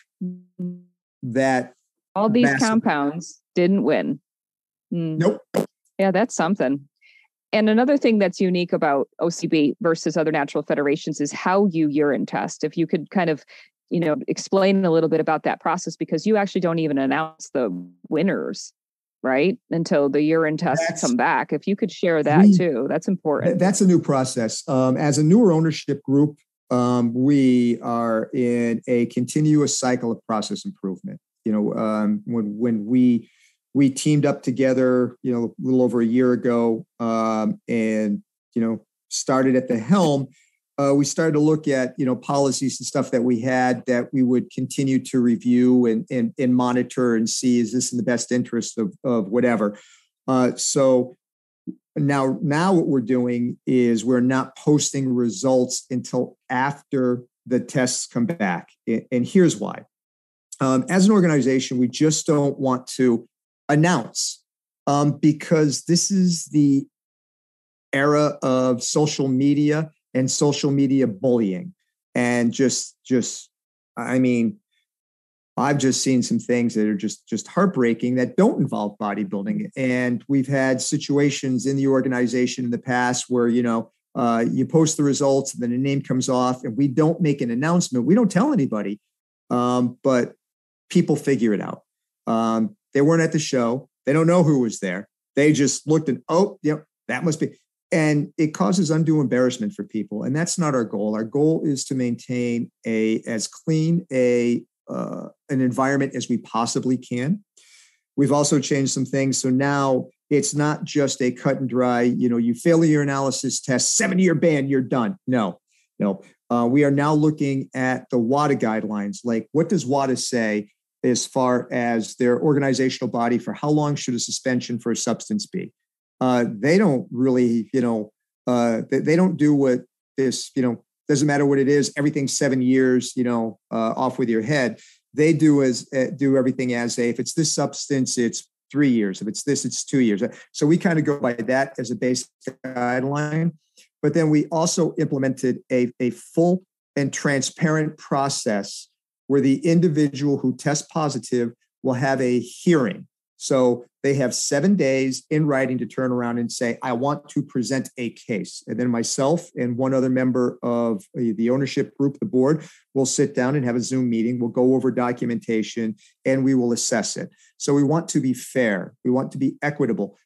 that. All these massive compounds didn't win. Nope. Yeah, that's something. And another thing that's unique about OCB versus other natural federations is how you urine test. If you could kind of, explain a little bit about that process, because you actually don't even announce the winners, right? Until the urine tests come back. If you could share that too, that's important. That's a new process. As a newer ownership group, we are in a continuous cycle of process improvement. When we teamed up together, a little over a year ago, and, started at the helm, we started to look at, policies and stuff that we had that we would continue to review and monitor and see, is this in the best interest of whatever? So now what we're doing is we're not posting results until after the tests come back. And here's why. As an organization, we just don't want to announce because this is the era of social media and social media bullying. And I've just seen some things that are just heartbreaking that don't involve bodybuilding. And we've had situations in the organization in the past where, you post the results and then a name comes off and we don't make an announcement. We don't tell anybody, but people figure it out. They weren't at the show. They don't know who was there. They just looked and, that must be. And it causes undue embarrassment for people. And that's not our goal. Our goal is to maintain as clean an environment as we possibly can. We've also changed some things. So now it's not just a cut and dry, you fail your analysis test, 7-year ban, you're done. No. We are now looking at the WADA guidelines. Like, what does WADA say as far as their organizational body for how long should a suspension for a substance be? They don't really, they don't do what this, doesn't matter what it is. Everything's 7 years, off with your head. They do everything as if it's this substance, it's 3 years. If it's this, it's 2 years. So we kind of go by that as a basic guideline. But then we also implemented a full and transparent process where the individual who tests positive will have a hearing. So they have 7 days in writing to turn around and say, I want to present a case. And then myself and one other member of the ownership group, the board, will sit down and have a Zoom meeting. We'll go over documentation and we will assess it. So we want to be fair. We want to be equitable.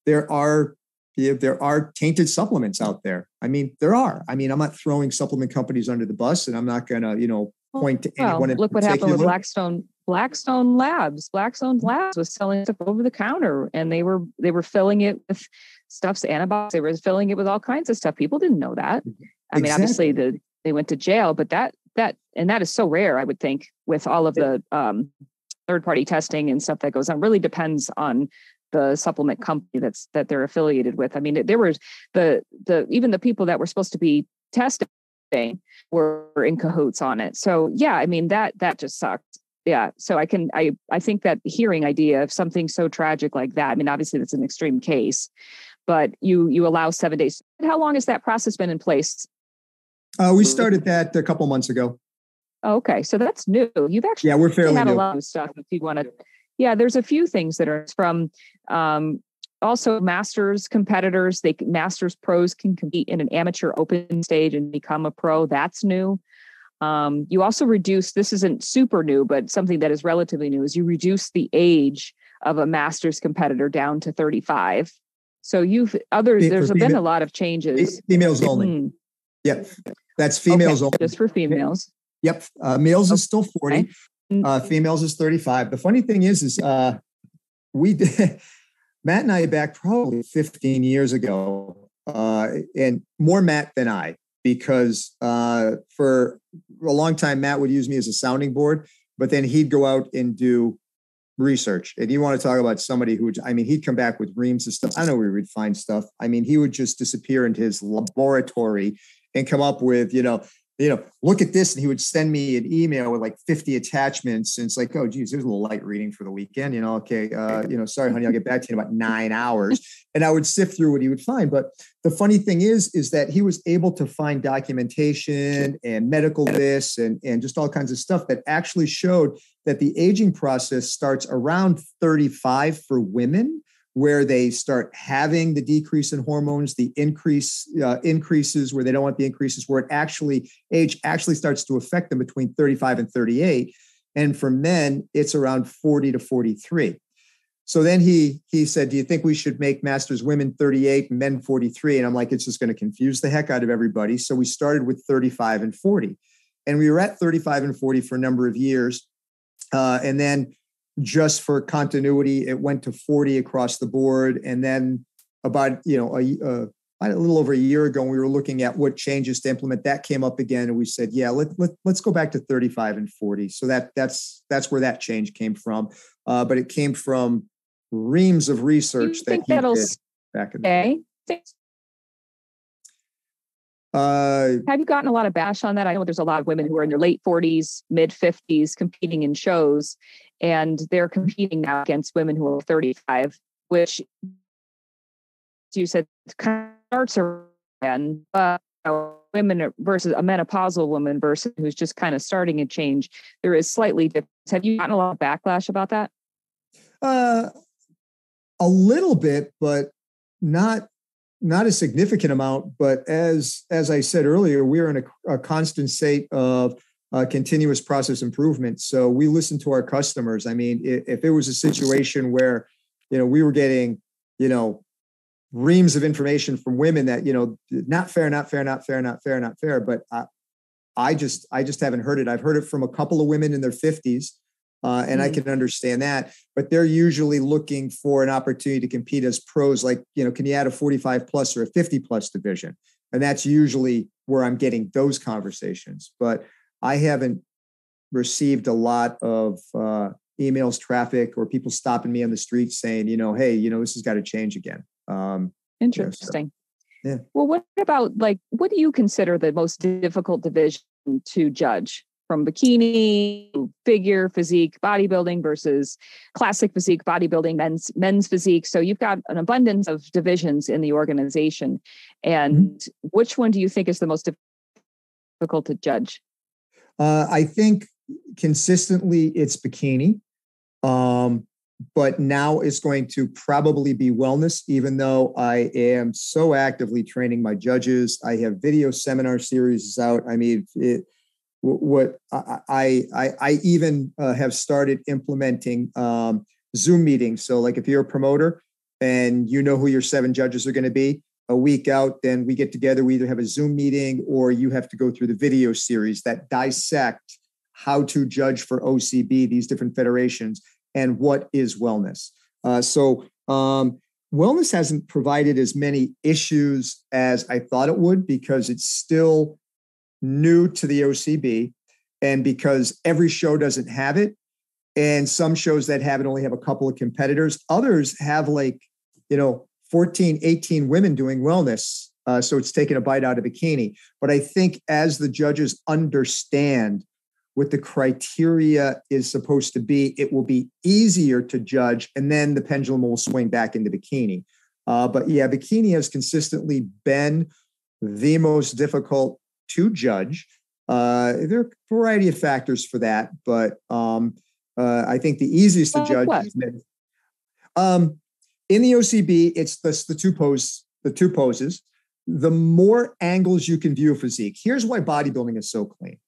There are tainted supplements out there. There are. I'm not throwing supplement companies under the bus, and I'm not going to, point to anyone. Look what happened with Blackstone Labs. Blackstone Labs was selling stuff over the counter, and they were filling it with stuff's antibiotics. They were filling it with all kinds of stuff. People didn't know that. Exactly. Obviously they went to jail, but that is so rare. I would think with all of the third-party testing and stuff that goes on, really depends on the supplement company that they're affiliated with. There was even the people that were supposed to be testing were in cahoots on it. So yeah, that just sucked. Yeah. So I think that hearing idea of something so tragic like that, obviously that's an extreme case, but you allow 7 days. How long has that process been in place? We started that a couple months ago. Okay, so that's new. You've actually We're fairly had new. a lot of stuff if you want to. Yeah, there's a few things that are from also masters competitors. Masters pros can compete in an amateur open stage and become a pro. That's new. You also reduce, this isn't super new, but something that is relatively new is you reduce the age of a masters competitor down to 35. So there's been a lot of changes. Females only. Yep. That's females only. Just for females. Yep. Males is still 40. Okay. Females is 35. The funny thing is we did, Matt and I back probably 15 years ago, and more Matt than I, because for a long time, Matt would use me as a sounding board, but then he'd go out and do research. And you want to talk about somebody who, he'd come back with reams of stuff. I don't know where he would find stuff. He would just disappear into his laboratory and come up with, look at this. And he would send me an email with like 50 attachments. And it's like, oh, geez, there's a little light reading for the weekend. Okay. Sorry, honey, I'll get back to you in about 9 hours. And I would sift through what he would find. But the funny thing is that he was able to find documentation and medical this and just all kinds of stuff that actually showed that the aging process starts around 35 for women, where they start having the decrease in hormones, the increases where they don't want the increases, where age actually starts to affect them between 35 and 38. And for men, it's around 40 to 43. So then he said, do you think we should make masters women 38 and men 43? And I'm like, it's just going to confuse the heck out of everybody. So we started with 35 and 40. And we were at 35 and 40 for a number of years. And then just for continuity, it went to 40 across the board. And then about, a little over a year ago, we were looking at what changes to implement. That came up again. And we said, let's go back to 35 and 40. So that's where that change came from. But it came from reams of research that he did back in the day. Have you gotten a lot of bash on that? I know there's a lot of women who are in their late 40s, mid 50s competing in shows, and they're competing now against women who are 35, which you said kind of starts around women versus a menopausal woman versus who's just kind of starting a change. There is slightly different. Have you gotten a lot of backlash about that? A little bit, but not a significant amount. But as I said earlier, we're in a constant state of continuous process improvement. So we listen to our customers. If it was a situation where, we were getting, reams of information from women that, not fair. But I just haven't heard it. I've heard it from a couple of women in their 50s. And I can understand that, but they're usually looking for an opportunity to compete as pros. Like, can you add a 45 plus or a 50 plus division? And that's usually where I'm getting those conversations, but I haven't received a lot of emails, traffic, or people stopping me on the street saying, hey, this has got to change again. Interesting. Yeah. Well, what about what do you consider the most difficult division to judge? From bikini, figure, physique, bodybuilding versus classic physique, bodybuilding, men's physique. So you've got an abundance of divisions in the organization. And which one do you think is the most difficult to judge? I think consistently it's bikini. But now it's going to probably be wellness, even though I am so actively training my judges. I have video seminar series out. What I even have started implementing Zoom meetings. So like if you're a promoter and you know who your 7 judges are going to be a week out, then we get together, we either have a Zoom meeting or you have to go through the video series that dissect how to judge for OCB, these different federations, and what is wellness. So wellness hasn't provided as many issues as I thought it would, because it's still new to the OCB, and because every show doesn't have it, and some shows that have it only have a couple of competitors. Others have 14, 18 women doing wellness. So it's taking a bite out of bikini. But I think as the judges understand what the criteria is supposed to be, it will be easier to judge, and then the pendulum will swing back into bikini. But yeah, bikini has consistently been the most difficult to judge. There are a variety of factors for that, but I think the easiest to judge is in the OCB, it's the two poses. The more angles you can view a physique. Here's why bodybuilding is so clean.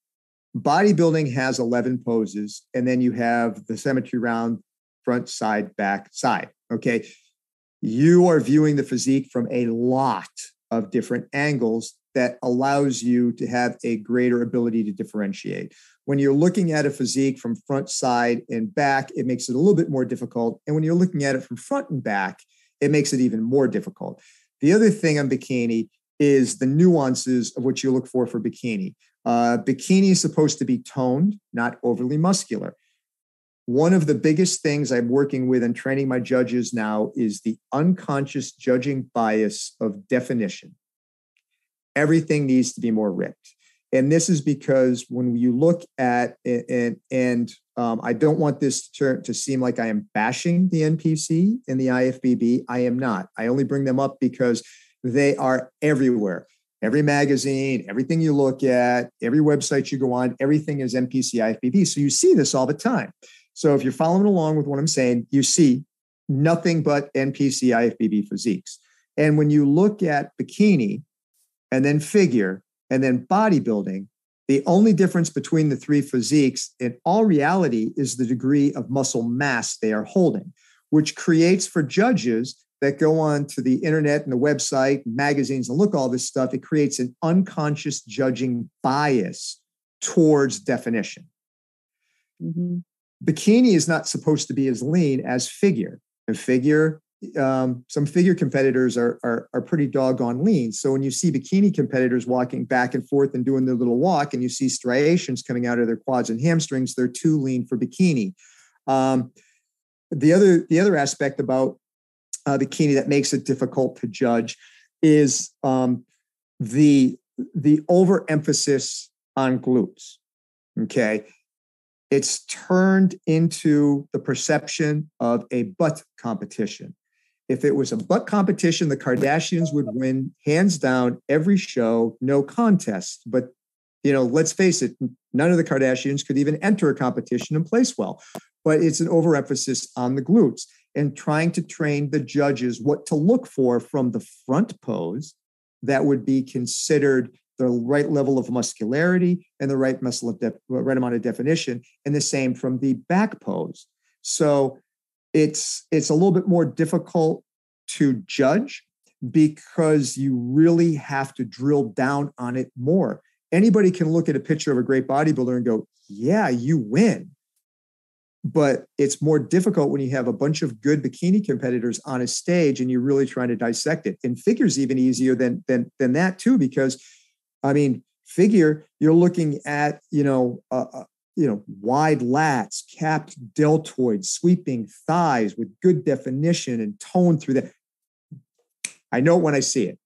Bodybuilding has 11 poses, and then you have the symmetry round, front, side, back, side. Okay. You are viewing the physique from a lot of different angles that allows you to have a greater ability to differentiate. When you're looking at a physique from front, side, and back, it makes it a little bit more difficult. And when you're looking at it from front and back, it makes it even more difficult. The other thing on bikini is the nuances of what you look for bikini. Bikini is supposed to be toned, not overly muscular. One of the biggest things I'm working with and training my judges now is the unconscious judging bias of definition. Everything needs to be more ripped. And this is because when you look at it, and I don't want this to seem like I am bashing the NPC and the IFBB. I am not. I only bring them up because they are everywhere. Every magazine, everything you look at, every website you go on, everything is NPC, IFBB. So you see this all the time. So if you're following along with what I'm saying, you see nothing but NPC, IFBB physiques. And when you look at bikini and then figure, and then bodybuilding, the only difference between the three physiques in all reality is the degree of muscle mass they are holding, which creates for judges that go on to the internet and the website, and magazines, and look all this stuff, it creates an unconscious judging bias towards definition. Mm-hmm. Bikini is not supposed to be as lean as figure. And figure, some figure competitors are pretty doggone lean. So when you see bikini competitors walking back and forth and doing their little walk, and you see striations coming out of their quads and hamstrings, they're too lean for bikini. The other aspect about bikini that makes it difficult to judge is the overemphasis on glutes. Okay. It's turned into the perception of a butt competition. If it was a butt competition, the Kardashians would win hands down every show, no contest. But, let's face it, none of the Kardashians could even enter a competition and place well. But it's an overemphasis on the glutes and trying to train the judges what to look for from the front pose that would be considered the right level of muscularity and the right right amount of definition, and the same from the back pose. So it's a little bit more difficult to judge because you really have to drill down on it more. Anybody can look at a picture of a great bodybuilder and go, yeah, you win. But it's more difficult when you have a bunch of good bikini competitors on a stage and you're really trying to dissect it. And figure's even easier than that too, because figure, you're looking at, wide lats, capped deltoids, sweeping thighs with good definition and tone through that. I know it when I see it.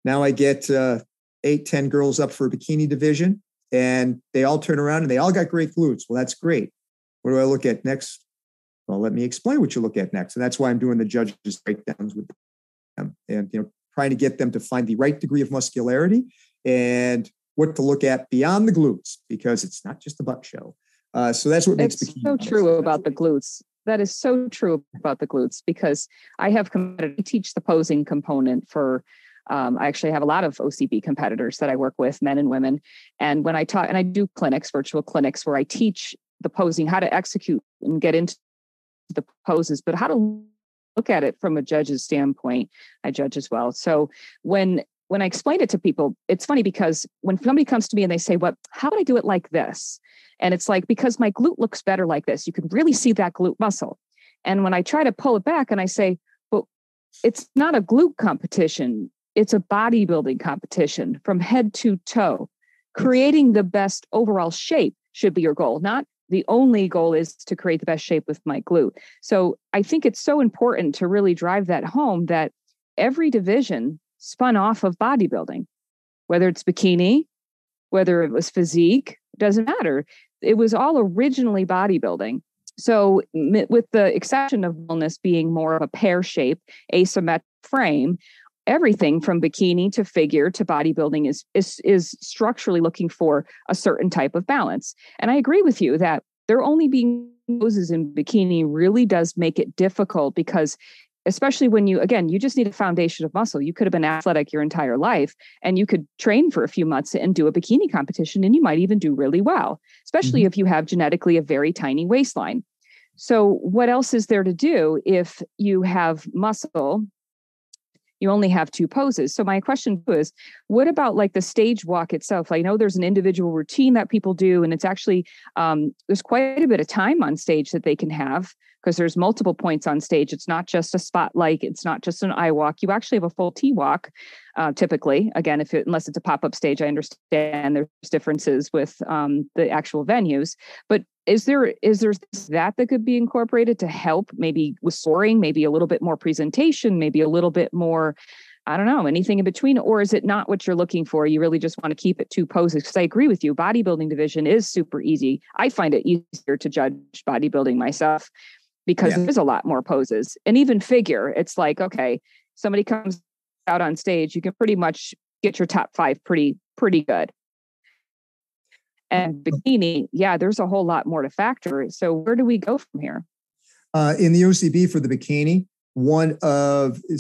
Now I get 8-10 girls up for a bikini division and they all turn around and they all got great glutes. Well, that's great. What do I look at next? Well, let me explain what you look at next. And that's why I'm doing the judges breakdowns with them and, trying to get them to find the right degree of muscularity and what to look at beyond the glutes, because it's not just a butt show. So that's what makes bikini so true about the glutes. That is so true about the glutes, because I teach the posing component for, I actually have a lot of OCB competitors that I work with, men and women. And when I talk, and I do virtual clinics where I teach the posing, how to execute and get into the poses, but how to look at it from a judge's standpoint. I judge as well. So when I explain it to people, it's funny because when somebody comes to me and they say, how would I do it like this? And it's like, because my glute looks better like this. You can really see that glute muscle. And when I try to pull it back and I say, but it's not a glute competition. It's a bodybuilding competition from head to toe. Creating the best overall shape should be your goal. Not the only goal is to create the best shape with my glute. So I think it's so important to really drive that home that every division spun off of bodybuilding, whether it's bikini, whether it was physique, doesn't matter. It was all originally bodybuilding. So with the exception of wellness being more of a pear-shaped, asymmetric frame, everything from bikini to figure to bodybuilding is structurally looking for a certain type of balance. And I agree with you that there only being poses in bikini really does make it difficult, because especially when you just need a foundation of muscle. You could have been athletic your entire life and you could train for a few months and do a bikini competition, and you might even do really well, especially if you have genetically a very tiny waistline. So what else is there to do if you have muscle? You only have two poses. So my question is, what about like the stage walk itself? I know there's an individual routine that people do, and it's actually, there's quite a bit of time on stage that they can have, because there's multiple points on stage. It's not just a spotlight. It's not just an eye walk. You actually have a full T walk, typically. Again, unless it's a pop-up stage, I understand there's differences with the actual venues. But is there that could be incorporated to help maybe with soaring, maybe a little bit more presentation, maybe a little bit more, I don't know, anything in between? Or is it not what you're looking for? You really just want to keep it two poses? Because I agree with you. Bodybuilding division is super easy. I find it easier to judge bodybuilding myself because there's a lot more poses. And even figure, it's like, okay, somebody comes out on stage, you can pretty much get your top 5 pretty good. And bikini, there's a whole lot more to factor. So where do we go from here? In the OCB for the bikini,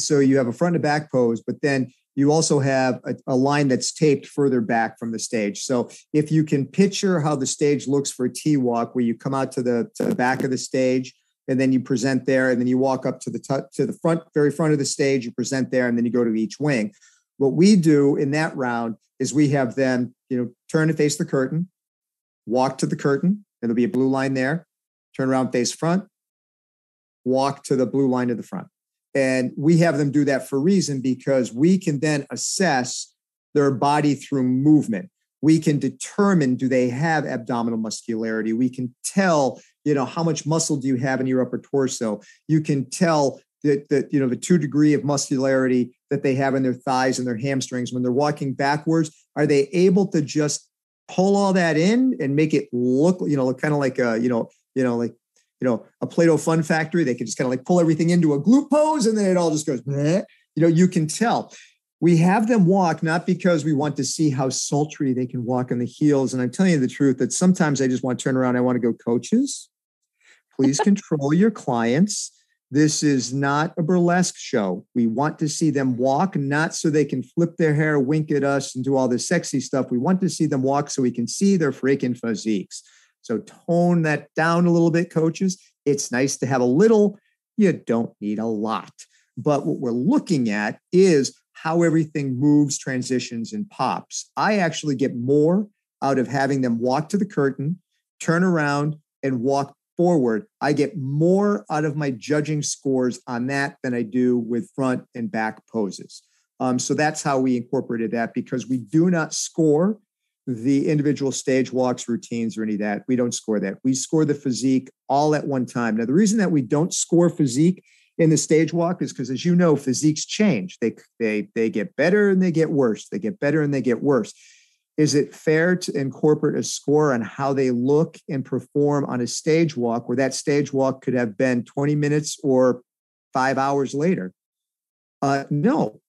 so you have a front and back pose, but then you also have a line that's taped further back from the stage. So if you can picture how the stage looks for a T walk, where you come out to the back of the stage, and then you present there, and then you walk up to the front, very front of the stage, you present there, and then you go to each wing. What we do in that round is we have them, turn and face the curtain, walk to the curtain, and there'll be a blue line there, turn around, face front, walk to the blue line to the front. And we have them do that for a reason, because we can then assess their body through movement. We can determine, do they have abdominal muscularity? We can tell, how much muscle do you have in your upper torso? You can tell the 2 degree of muscularity that they have in their thighs and their hamstrings. When they're walking backwards, are they able to just pull all that in and make it look, kind of like a Play-Doh fun factory? They can just kind of like pull everything into a glute pose, and then it all just goes, you can tell. We have them walk, not because we want to see how sultry they can walk on the heels. And I'm telling you the truth, that sometimes I just want to turn around. I want to go, coaches, please control your clients. This is not a burlesque show. We want to see them walk, not so they can flip their hair, wink at us, and do all this sexy stuff. We want to see them walk so we can see their freaking physiques. So tone that down a little bit, coaches. It's nice to have a little. You don't need a lot. But what we're looking at is how everything moves, transitions, and pops. I actually get more out of having them walk to the curtain, turn around, and walk forward. I get more out of my judging scores on that than I do with front and back poses. So that's how we incorporated that, because we do not score the individual stage walks, routines, or any of that. We don't score that. We score the physique all at one time. Now, the reason that we don't score physique in the stage walk is because, as you know, physiques change. They get better and they get worse. They get better and they get worse. Is it fair to incorporate a score on how they look and perform on a stage walk, where that stage walk could have been 20 minutes or 5 hours later? No,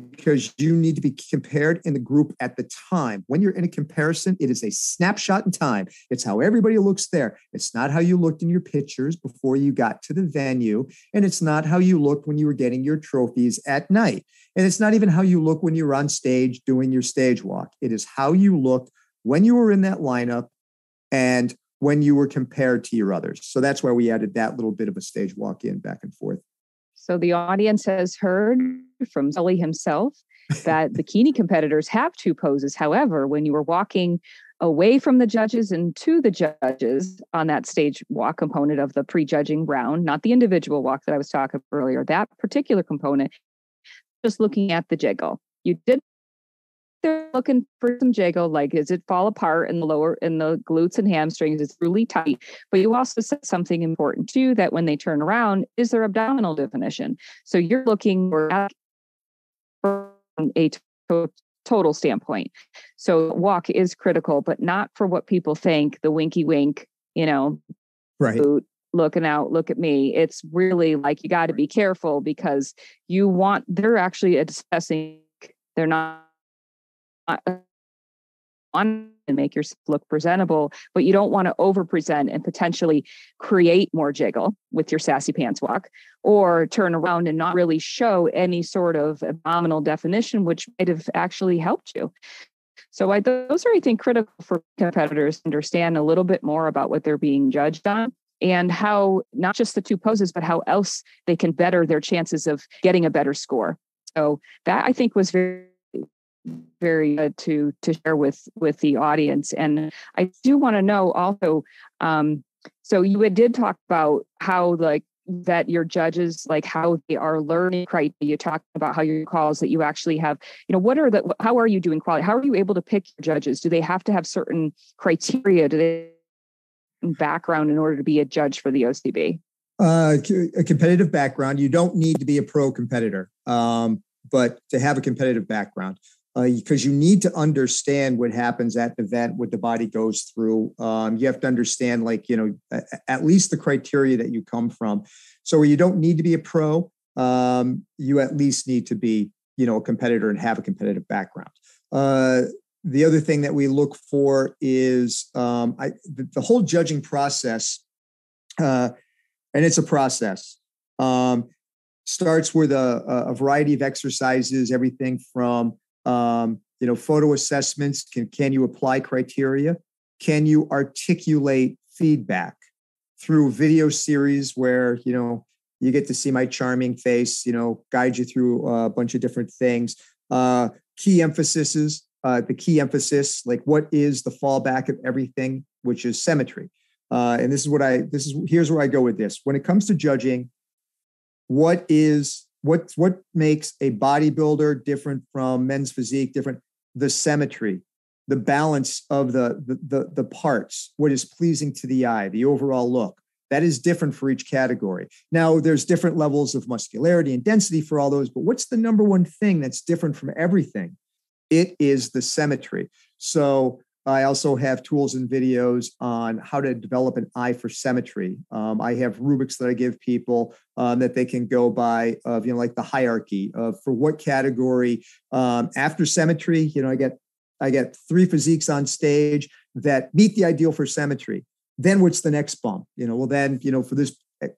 because you need to be compared in the group at the time. When you're in a comparison, it is a snapshot in time. It's how everybody looks there. It's not how you looked in your pictures before you got to the venue. And it's not how you looked when you were getting your trophies at night. And it's not even how you look when you're on stage doing your stage walk. It is how you looked when you were in that lineup and when you were compared to your others. So that's why we added that little bit of a stage walk in back and forth. So the audience has heard from Sully himself that bikini competitors have two poses. However, when you were walking away from the judges and to the judges on that stage walk component of the pre-judging round, not the individual walk that I was talking about earlier, that particular component, just looking at the jiggle. You did, they're looking for some jiggle, like, does it fall apart in the glutes and hamstrings? It's really tight. But you also said something important too, that when they turn around, is their abdominal definition. So you're looking from a total standpoint. So walk is critical, but not for what people think, the winky wink, right, boot, looking out, look at me. It's really like, you got to be careful because they're actually assessing, they're not on and make yourself look presentable, but you don't want to over present and potentially create more jiggle with your sassy pants walk, or turn around and not really show any sort of abdominal definition, which might have actually helped you. So those are, I think, critical for competitors to understand a little bit more about what they're being judged on, and how not just the two poses, but how else they can better their chances of getting a better score. So that, I think, was very, very good to share with the audience. And I do want to know also, so you did talk about how, like, that your judges, like, how they are learning criteria. You talked about how your calls that you actually have, how are you doing quality? How are you able to pick your judges? Do they have to have certain criteria? Do they background in order to be a judge for the OCB? A competitive background. You don't need to be a pro competitor, but to have a competitive background, because you need to understand what happens at the event, what the body goes through. You have to understand, like, at least the criteria that you come from. So you don't need to be a pro. You at least need to be, a competitor and have a competitive background. The other thing that we look for is the whole judging process, and it's a process, starts with a variety of exercises, everything from photo assessments. Can you apply criteria? Can you articulate feedback through video series where, you get to see my charming face, guide you through a bunch of different things. Key emphasis, like, what is the fallback of everything, which is symmetry. And here's where I go with this. When it comes to judging, what makes a bodybuilder different from men's physique different? The symmetry, the balance of the parts, what is pleasing to the eye, the overall look. That is different for each category. Now, there's different levels of muscularity and density for all those, but what's the number one thing that's different from everything? It is the symmetry. So I also have tools and videos on how to develop an eye for symmetry. I have rubrics that I give people that they can go by of, like the hierarchy of for what category after symmetry. I get 3 physiques on stage that meet the ideal for symmetry. Then what's the next bump? For this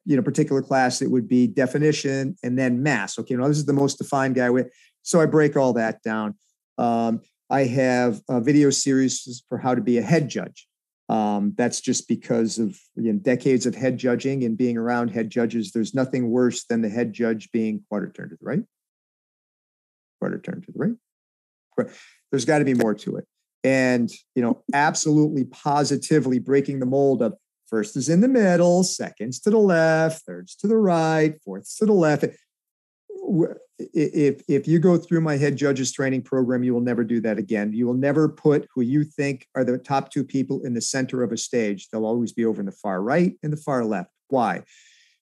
particular class, it would be definition and then mass. Okay, this is the most defined guy with. So I break all that down. I have a video series for how to be a head judge. That's just because of decades of head judging and being around head judges. There's nothing worse than the head judge being quarter turn to the right, quarter turn to the right. There's got to be more to it. And, absolutely positively breaking the mold of first is in the middle, seconds to the left, thirds to the right, fourths to the left. If you go through my head judges training program, you will never do that again. You will never put who you think are the top 2 people in the center of a stage. They'll always be over in the far right and the far left. Why?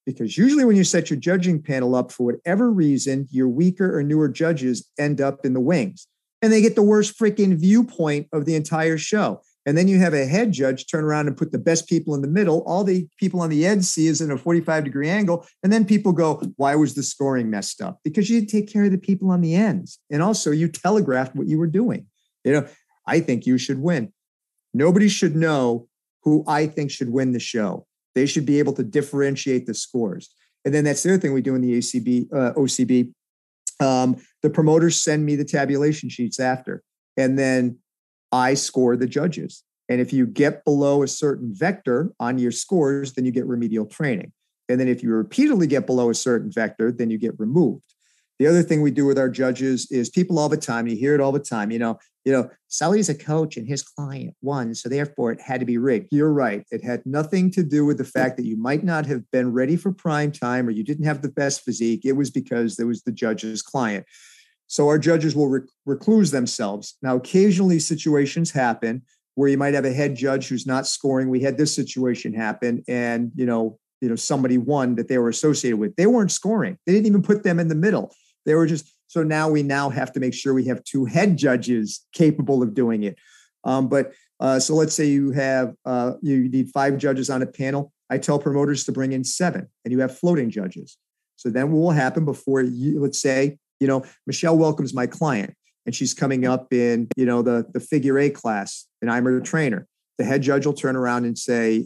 Because usually when you set your judging panel up, for whatever reason, your weaker or newer judges end up in the wings and they get the worst freaking viewpoint of the entire show. And then you have a head judge turn around and put the best people in the middle. All the people on the edge see is in a 45-degree angle. And then people go, why was the scoring messed up? Because you didn't take care of the people on the ends. And also you telegraphed what you were doing. I think you should win. Nobody should know who I think should win the show. They should be able to differentiate the scores. And then that's the other thing we do in the OCB. The promoters send me the tabulation sheets after. And then I score the judges. And if you get below a certain vector on your scores, then you get remedial training. And then if you repeatedly get below a certain vector, then you get removed. The other thing we do with our judges is people all the time, you hear it all the time, Sully's a coach and his client won, so therefore it had to be rigged. You're right. It had nothing to do with the fact that you might not have been ready for prime time or you didn't have the best physique. It was because there was the judge's client. So our judges will recluse themselves. Now, occasionally situations happen where you might have a head judge who's not scoring. We had this situation happen and, somebody won that they were associated with. They weren't scoring. They didn't even put them in the middle. They were just, so now we have to make sure we have 2 head judges capable of doing it. So let's say you have, you need 5 judges on a panel. I tell promoters to bring in 7, and you have floating judges. So then what will happen before you, let's say, Michelle welcomes my client and she's coming up in, the figure 8 class, and I'm her trainer. The head judge will turn around and say,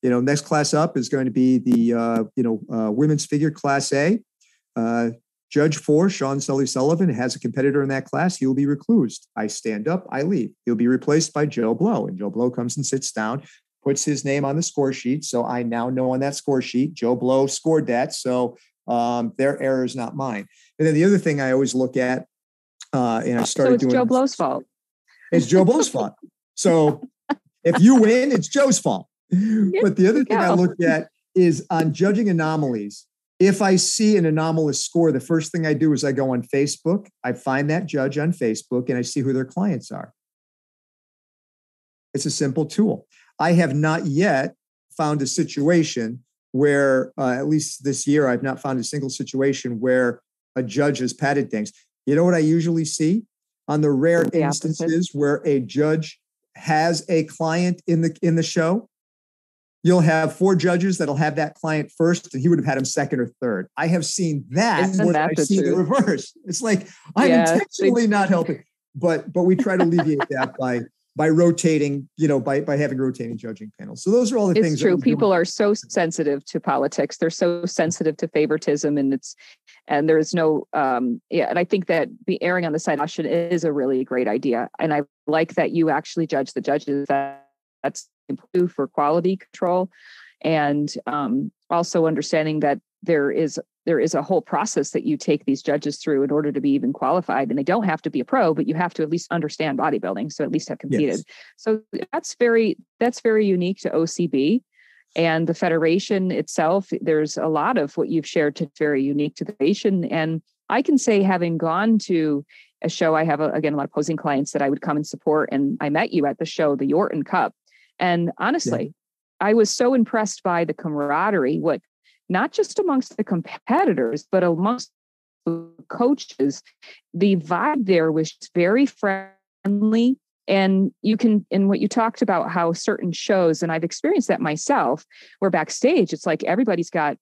next class up is going to be the, women's figure class A. Judge 4, Sean Sully Sullivan, has a competitor in that class. He will be reclused. I stand up, I leave. He'll be replaced by Joe Blow. And Joe Blow comes and sits down, puts his name on the score sheet. So I now know on that score sheet, Joe Blow scored that. So their error is not mine. And then the other thing I always look at, and I started doing— Joe Blow's fault. It's Joe Blow's fault. So if you win, it's Joe's fault. But the other thing I look at is on judging anomalies. If I see an anomalous score, the first thing I do is I go on Facebook. I find that judge on Facebook and I see who their clients are. It's a simple tool. I have not yet found a situation where, at least this year, I've not found a single situation where a judge has padded things. You know what I usually see? On the rare instances where a judge has a client in the show, you'll have 4 judges that'll have that client first, and he would have had him second or third. I have seen that more than I see the reverse. It's like I'm intentionally not helping, but we try to alleviate that by rotating, by having rotating judging panels. So those are all the things. It's true. People are so sensitive to politics. They're so sensitive to favoritism, and there's no, and I think that erring on the side of caution is a really great idea. And I like that you actually judge the judges. That's improved for quality control, and also understanding that there is a whole process that you take these judges through in order to be even qualified. And they don't have to be a pro, but you have to at least understand bodybuilding. So at least have competed. Yes. So that's very unique to OCB and the federation itself. There's a lot of what you've shared to very unique to the federation. And I can say, having gone to a show, I have again a lot of posing clients that I would come and support. And I met you at the show, the Yorton Cup. And honestly, I was so impressed by the camaraderie, not just amongst the competitors, but amongst the coaches. The vibe there was very friendly. And what you talked about, how certain shows, and I've experienced that myself, where backstage, it's like everybody's got,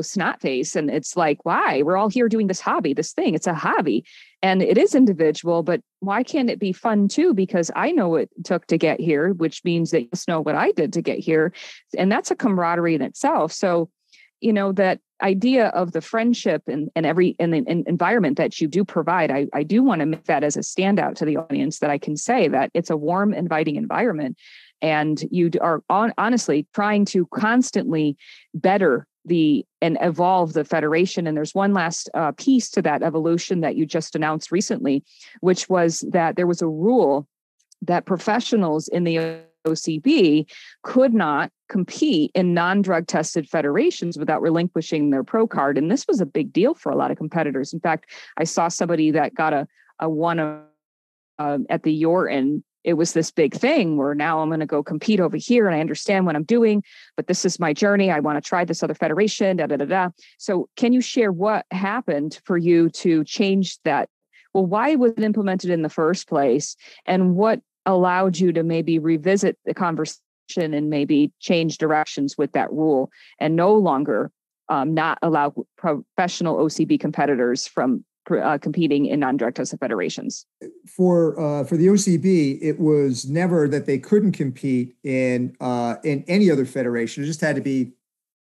snot face. And it's like, why? We're all here doing this hobby, this thing. It's a hobby. And it is individual, but why can't it be fun too? Because I know what it took to get here, which means that you know what I did to get here. And that's a camaraderie in itself. So, that idea of the friendship and the environment that you do provide, I do want to make that as a standout to the audience, that I can say that it's a warm, inviting environment. And you are honestly trying to constantly better and evolve the federation. And there's one last piece to that evolution that you just announced recently, which was that there was a rule that professionals in the OCB could not compete in non-drug tested federations without relinquishing their pro card. And this was a big deal for a lot of competitors. In fact, I saw somebody that got a one at the Yorton. It was this big thing where now I'm going to go compete over here and I understand what I'm doing, but this is my journey. I want to try this other federation, So can you share what happened for you to change that? Well, why was it implemented in the first place? And what allowed you to maybe revisit the conversation and maybe change directions with that rule and no longer not allow professional OCB competitors from competing in non-drug tested federations? For the OCB, it was never that they couldn't compete in any other federation. It just had to be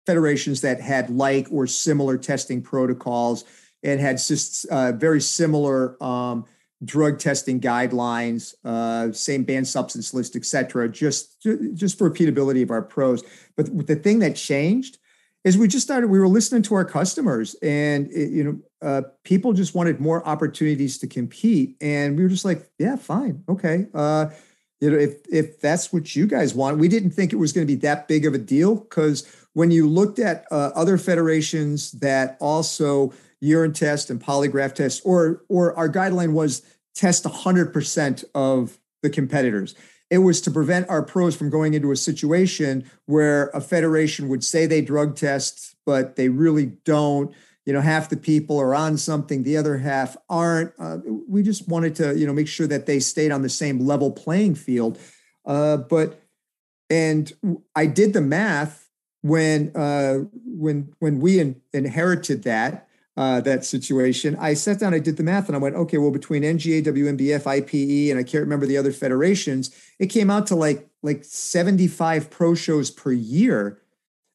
federations that had like or similar testing protocols and had just very similar drug testing guidelines, same banned substance list, et cetera, just for repeatability of our pros. But the thing that changed is we were listening to our customers, and people just wanted more opportunities to compete. And we were just like, yeah, fine. Okay. If that's what you guys want. We didn't think it was going to be that big of a deal, because when you looked at other federations that also urine test and polygraph test, or our guideline was test 100% of the competitors. It was to prevent our pros from going into a situation where a federation would say they drug test, but they really don't. Half the people are on something, the other half aren't. We just wanted to, make sure that they stayed on the same level playing field. But And I did the math when we inherited that situation. I sat down, I did the math, and I went, okay, well, between NGA, WNBF, IPE, and I can't remember the other federations, it came out to like 75 pro shows per year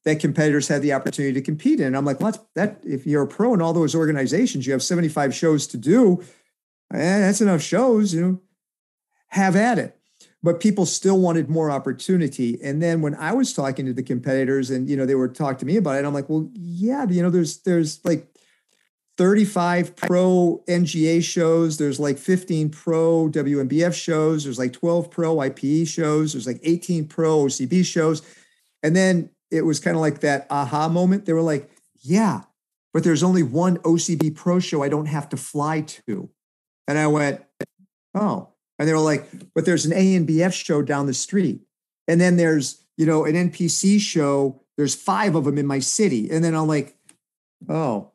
that competitors had the opportunity to compete in. And I'm like, well, that if you're a pro in all those organizations, you have 75 shows to do. That's enough shows, have at it. But people still wanted more opportunity. And then when I was talking to the competitors and, they were talking to me about it, I'm like, well, yeah, there's like 35 pro NGA shows. There's like 15 pro WNBF shows. There's like 12 pro IPE shows. There's like 18 pro OCB shows. And then it was kind of like that aha moment. They were like, yeah, but there's only one OCB pro show I don't have to fly to. And I went, oh. And they were like, but there's an ANBF show down the street. And then there's, an NPC show. There's 5 of them in my city. And then I'm like, oh,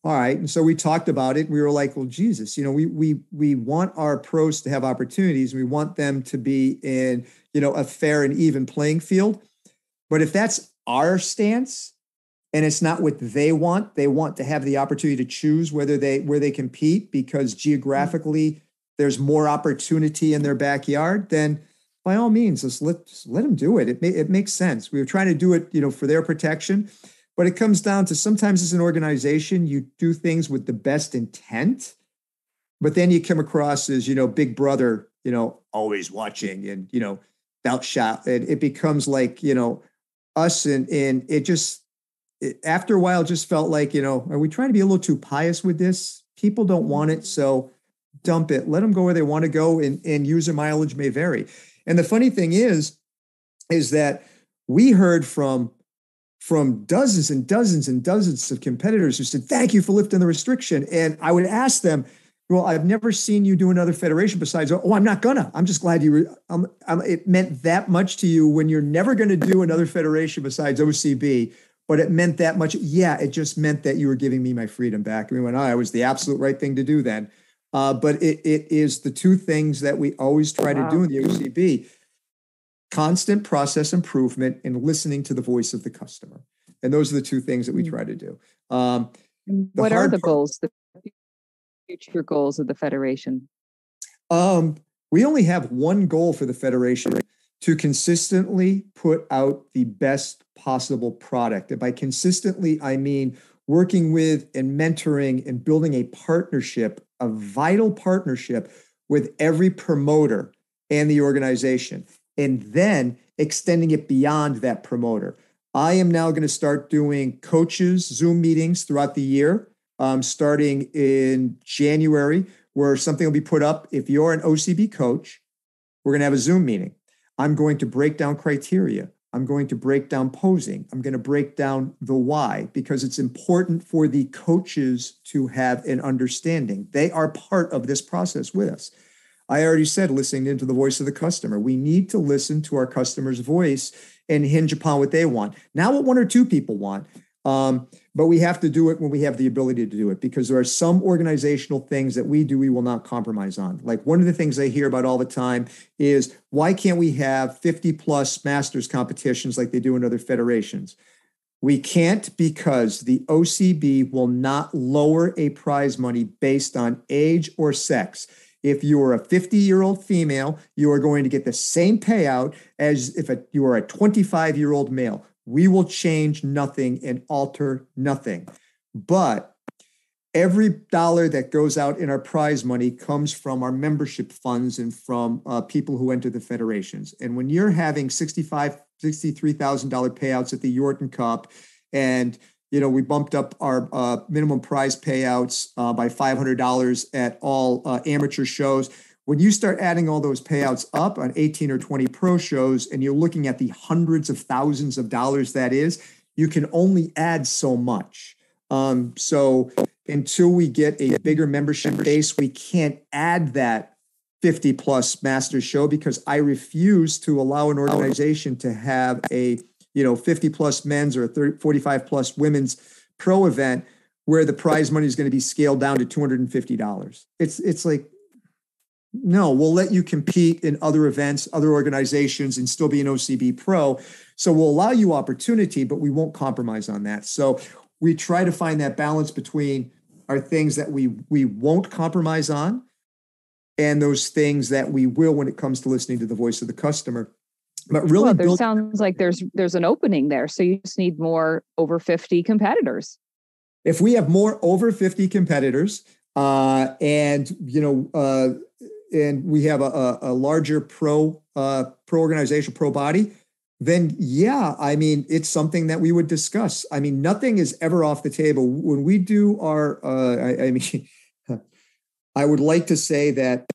all right. And so we talked about it. We were like, well, Jesus, we want our pros to have opportunities. We want them to be in, a fair and even playing field. But if that's our stance and it's not what they want to have the opportunity to choose where they compete because geographically there's more opportunity in their backyard, then by all means, let them do it. It makes sense. We were trying to do it, for their protection, but it comes down to sometimes as an organization, you do things with the best intent, but then you come across as, big brother, always watching and, outshot. It becomes like, us and after a while just felt like, are we trying to be a little too pious with this? People don't want it. So dump it, let them go where they want to go, and user mileage may vary. And the funny thing is that we heard from dozens and dozens and dozens of competitors who said, thank you for lifting the restriction. And I would ask them, well, I've never seen you do another federation besides, I'm not gonna. I'm just glad it meant that much to you when you're never going to do another federation besides OCB, but it meant that much. Yeah, it just meant that you were giving me my freedom back. And we went, it was the absolute right thing to do then. But it is the two things that we always try to do in the OCB: constant process improvement and listening to the voice of the customer. And those are the two things that we try to do. What are the goals, the future goals of the Federation? We only have one goal for the Federation: to consistently put out the best possible product. And by consistently, I mean working with and mentoring and building a partnership, a vital partnership with every promoter and the organization, and then extending it beyond that promoter. I am now going to start doing coaches Zoom meetings throughout the year, starting in January, where something will be put up. If you're an OCB coach, we're going to have a Zoom meeting. I'm going to break down criteria. I'm going to break down posing. I'm going to break down the why, because it's important for the coaches to have an understanding. They are part of this process with us. I already said, listening into the voice of the customer. We need to listen to our customer's voice and hinge upon what they want. Not what one or two people want, but we have to do it when we have the ability to do it, because there are some organizational things that we will not compromise on. Like one of the things I hear about all the time is, why can't we have 50 plus masters competitions like they do in other federations? We can't, because the OCB will not lower a prize money based on age or sex. If you are a 50-year-old female, you are going to get the same payout as if you are a 25-year-old male. We will change nothing and alter nothing. But every dollar that goes out in our prize money comes from our membership funds and from people who enter the federations. And when you're having $63,000 payouts at the Yorton Cup, and we bumped up our minimum prize payouts by $500 at all amateur shows. When you start adding all those payouts up on 18 or 20 pro shows, and you're looking at the hundreds of thousands of dollars that is, you can only add so much. So until we get a bigger membership base, we can't add that 50 plus master show, because I refuse to allow an organization to have a 50 plus men's or 45 plus women's pro event where the prize money is going to be scaled down to $250. It's like, No, we'll let you compete in other events, other organizations, and still be an OCB pro. So we'll allow you opportunity, but we won't compromise on that. So we try to find that balance between our things that we won't compromise on and those things that we will when it comes to listening to the voice of the customer. But really, there sounds like there's an opening there. So you just need more over 50 competitors. If we have more over 50 competitors, and we have a larger pro organization, pro body, then yeah, I mean, it's something that we would discuss. I mean, nothing is ever off the table when we do our. I would like to say that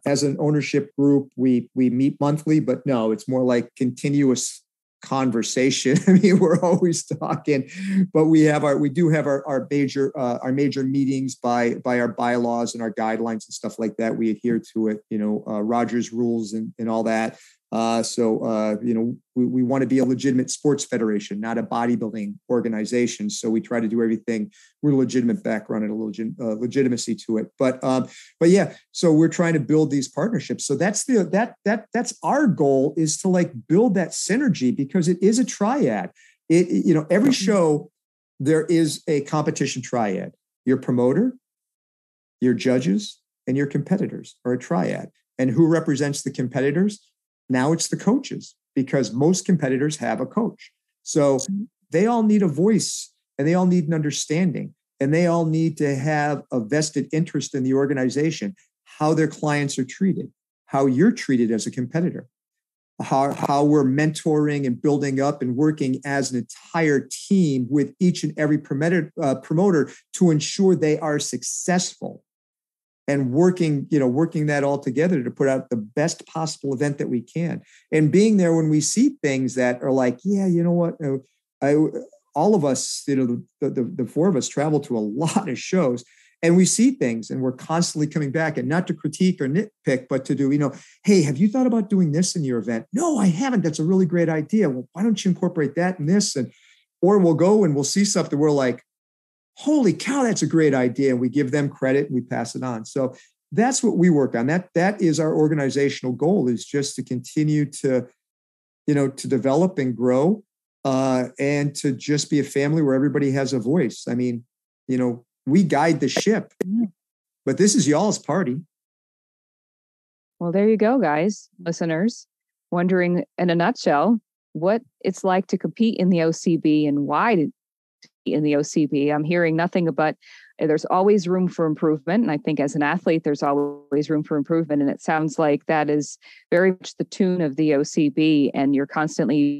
as an ownership group, we meet monthly, but no, it's more like continuous conversation. I mean, we're always talking, but we do have our major meetings by our bylaws and our guidelines and stuff like that. We adhere to it, Rogers rules and all that. We want to be a legitimate sports federation, not a bodybuilding organization. So we try to do everything with a legitimate background and a legitimacy to it. But yeah, so we're trying to build these partnerships. So that's that's our goal, is to like build that synergy, because it is a triad. Every show there is a competition triad. Your promoter, your judges, and your competitors are a triad. And who represents the competitors? Now it's the coaches, because most competitors have a coach. So they all need a voice, and they all need an understanding, and they all need to have a vested interest in the organization, how their clients are treated, how you're treated as a competitor, how we're mentoring and building up and working as an entire team with each and every promoter to ensure they are successful. And working that all together to put out the best possible event that we can, and being there when we see things that are like, yeah, you know what, all of us, the four of us travel to a lot of shows, and we see things, and we're constantly coming back, and not to critique or nitpick, but to do, hey, have you thought about doing this in your event? No, I haven't. That's a really great idea. Well, why don't you incorporate that in this? Or we'll go and we'll see something. We're like, holy cow, that's a great idea. And we give them credit and we pass it on. So that's what we work on. That is our organizational goal, is just to continue to develop and grow, and to just be a family where everybody has a voice. I mean, we guide the ship, but this is y'all's party. Well, there you go, guys, listeners, wondering in a nutshell what it's like to compete in the OCB and why in the OCB. I'm hearing nothing but there's always room for improvement. And I think as an athlete, there's always room for improvement. And it sounds like that is very much the tune of the OCB. And you're constantly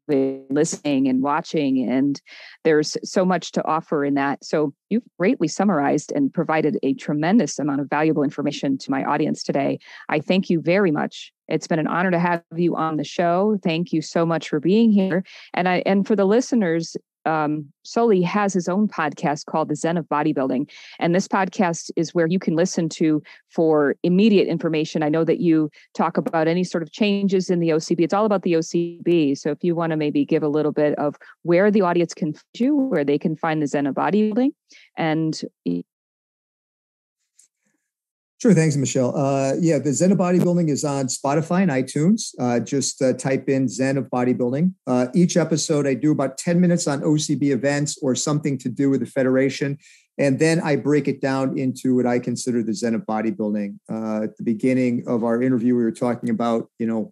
listening and watching, and there's so much to offer in that. So you've greatly summarized and provided a tremendous amount of valuable information to my audience today. I thank you very much. It's been an honor to have you on the show. Thank you so much for being here. And for the listeners, Sully has his own podcast called The Zen of Bodybuilding. And this podcast is where you can listen to for immediate information. I know that you talk about any sort of changes in the OCB. It's all about the OCB. So if you want to maybe give a little bit of where the audience can find you, where they can find the Zen of Bodybuilding. And Sure. Thanks, Michelle. The Zen of Bodybuilding is on Spotify and iTunes. Just type in Zen of Bodybuilding. Each episode, I do about 10 minutes on OCB events or something to do with the federation. And then I break it down into what I consider the Zen of Bodybuilding. At the beginning of our interview, we were talking about,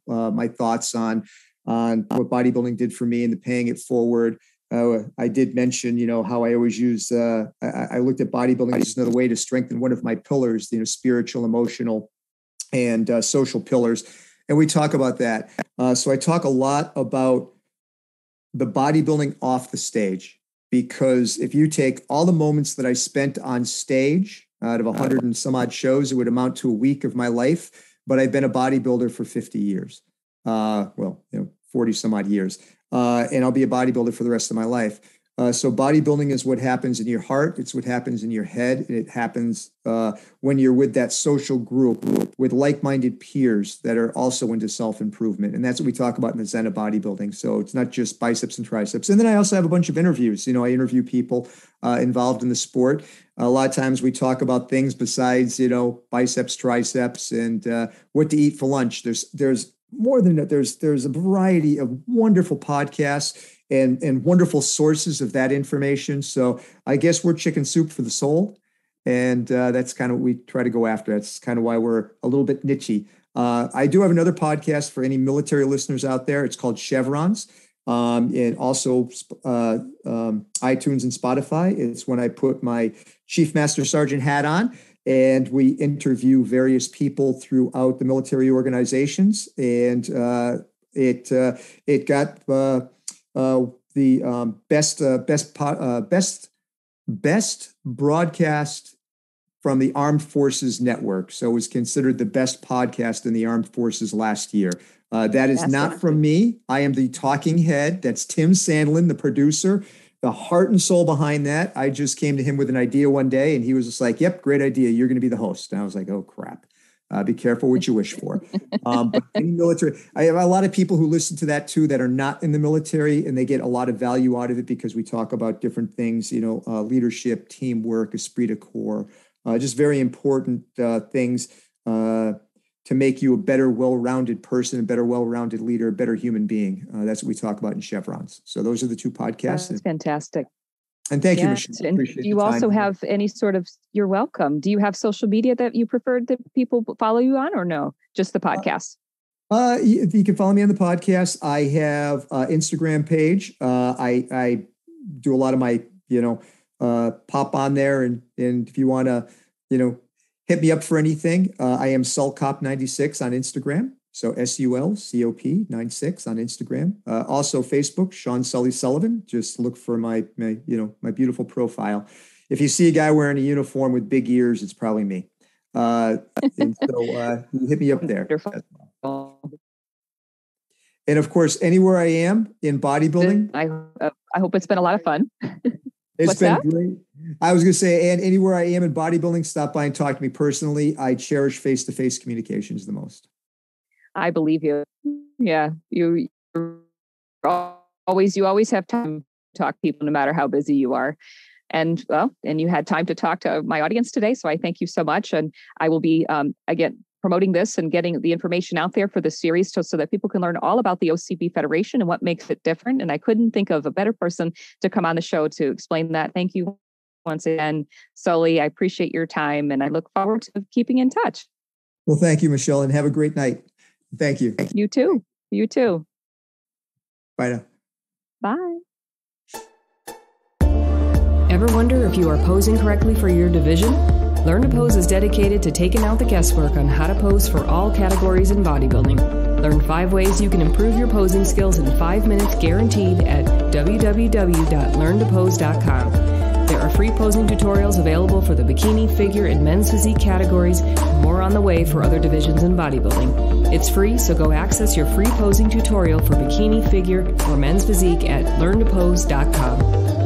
my thoughts on what bodybuilding did for me and the paying it forward. I did mention, how I always use, I looked at bodybuilding as another way to strengthen one of my pillars, spiritual, emotional, and social pillars. And we talk about that. So I talk a lot about the bodybuilding off the stage, because if you take all the moments that I spent on stage out of 100 and some odd shows, it would amount to a week of my life. But I've been a bodybuilder for 50 years. 40 some odd years. And I'll be a bodybuilder for the rest of my life. So bodybuilding is what happens in your heart. It's what happens in your head. It happens when you're with that social group with like-minded peers that are also into self-improvement. And that's what we talk about in the Zen of bodybuilding. So it's not just biceps and triceps. And then I also have a bunch of interviews. I interview people involved in the sport. A lot of times we talk about things besides, biceps, triceps, and what to eat for lunch. There's more than that. There's a variety of wonderful podcasts and wonderful sources of that information. So I guess we're chicken soup for the soul. And that's kind of what we try to go after. That's kind of why we're a little bit niche-y. I do have another podcast for any military listeners out there. It's called Chevrons. And also iTunes and Spotify. It's when I put my Chief Master Sergeant hat on and we interview various people throughout the military organizations. And it got the best broadcast from the Armed Forces Network. So it was considered the best podcast in the Armed Forces last year. That is not from me. I am the talking head. That's Tim Sandlin, the producer, the heart and soul behind that. I just came to him with an idea one day and he was just like, yep, great idea. You're going to be the host. And I was like, oh, crap. Be careful what you wish for. But any military, I have a lot of people who listen to that too that are not in the military, and they get a lot of value out of it because we talk about different things, leadership, teamwork, esprit de corps, just very important things to make you a better, well-rounded person, a better, well-rounded leader, a better human being. That's what we talk about in Chevrons. So those are the two podcasts. That's fantastic. And thank you, Michelle. And do you also have any sort of, you're welcome. Do you have social media that you prefer that people follow you on, or no, just the podcast? You can follow me on the podcast. I have Instagram page. I do a lot of my, pop on there. And if you want to, hit me up for anything. I am SulCop96 on Instagram. So SULCOP 96 on Instagram. Also Facebook, Sean Sully Sullivan. Just look for my beautiful profile. If you see a guy wearing a uniform with big ears, it's probably me. And so hit me up there. And of course, anywhere I am in bodybuilding. I hope it's been a lot of fun. It's been great. I was going to say, and anywhere I am in bodybuilding, stop by and talk to me personally. I cherish face-to-face communications the most. I believe you. Yeah. You always have time to talk to people no matter how busy you are. And you had time to talk to my audience today. So I thank you so much. And I will be, again, promoting this and getting the information out there for the series so that people can learn all about the OCB Federation and what makes it different. And I couldn't think of a better person to come on the show to explain that. Thank you once again, Sully. I appreciate your time and I look forward to keeping in touch. Well, thank you, Michelle, and have a great night. Thank you. You too. You too. Bye now. Bye. Ever wonder if you are posing correctly for your division? Learn to Pose is dedicated to taking out the guesswork on how to pose for all categories in bodybuilding. Learn 5 ways you can improve your posing skills in 5 minutes guaranteed at www.learntopose.com. There are free posing tutorials available for the bikini, figure, and men's physique categories, and more on the way for other divisions in bodybuilding. It's free, so go access your free posing tutorial for bikini, figure, or men's physique at learntopose.com.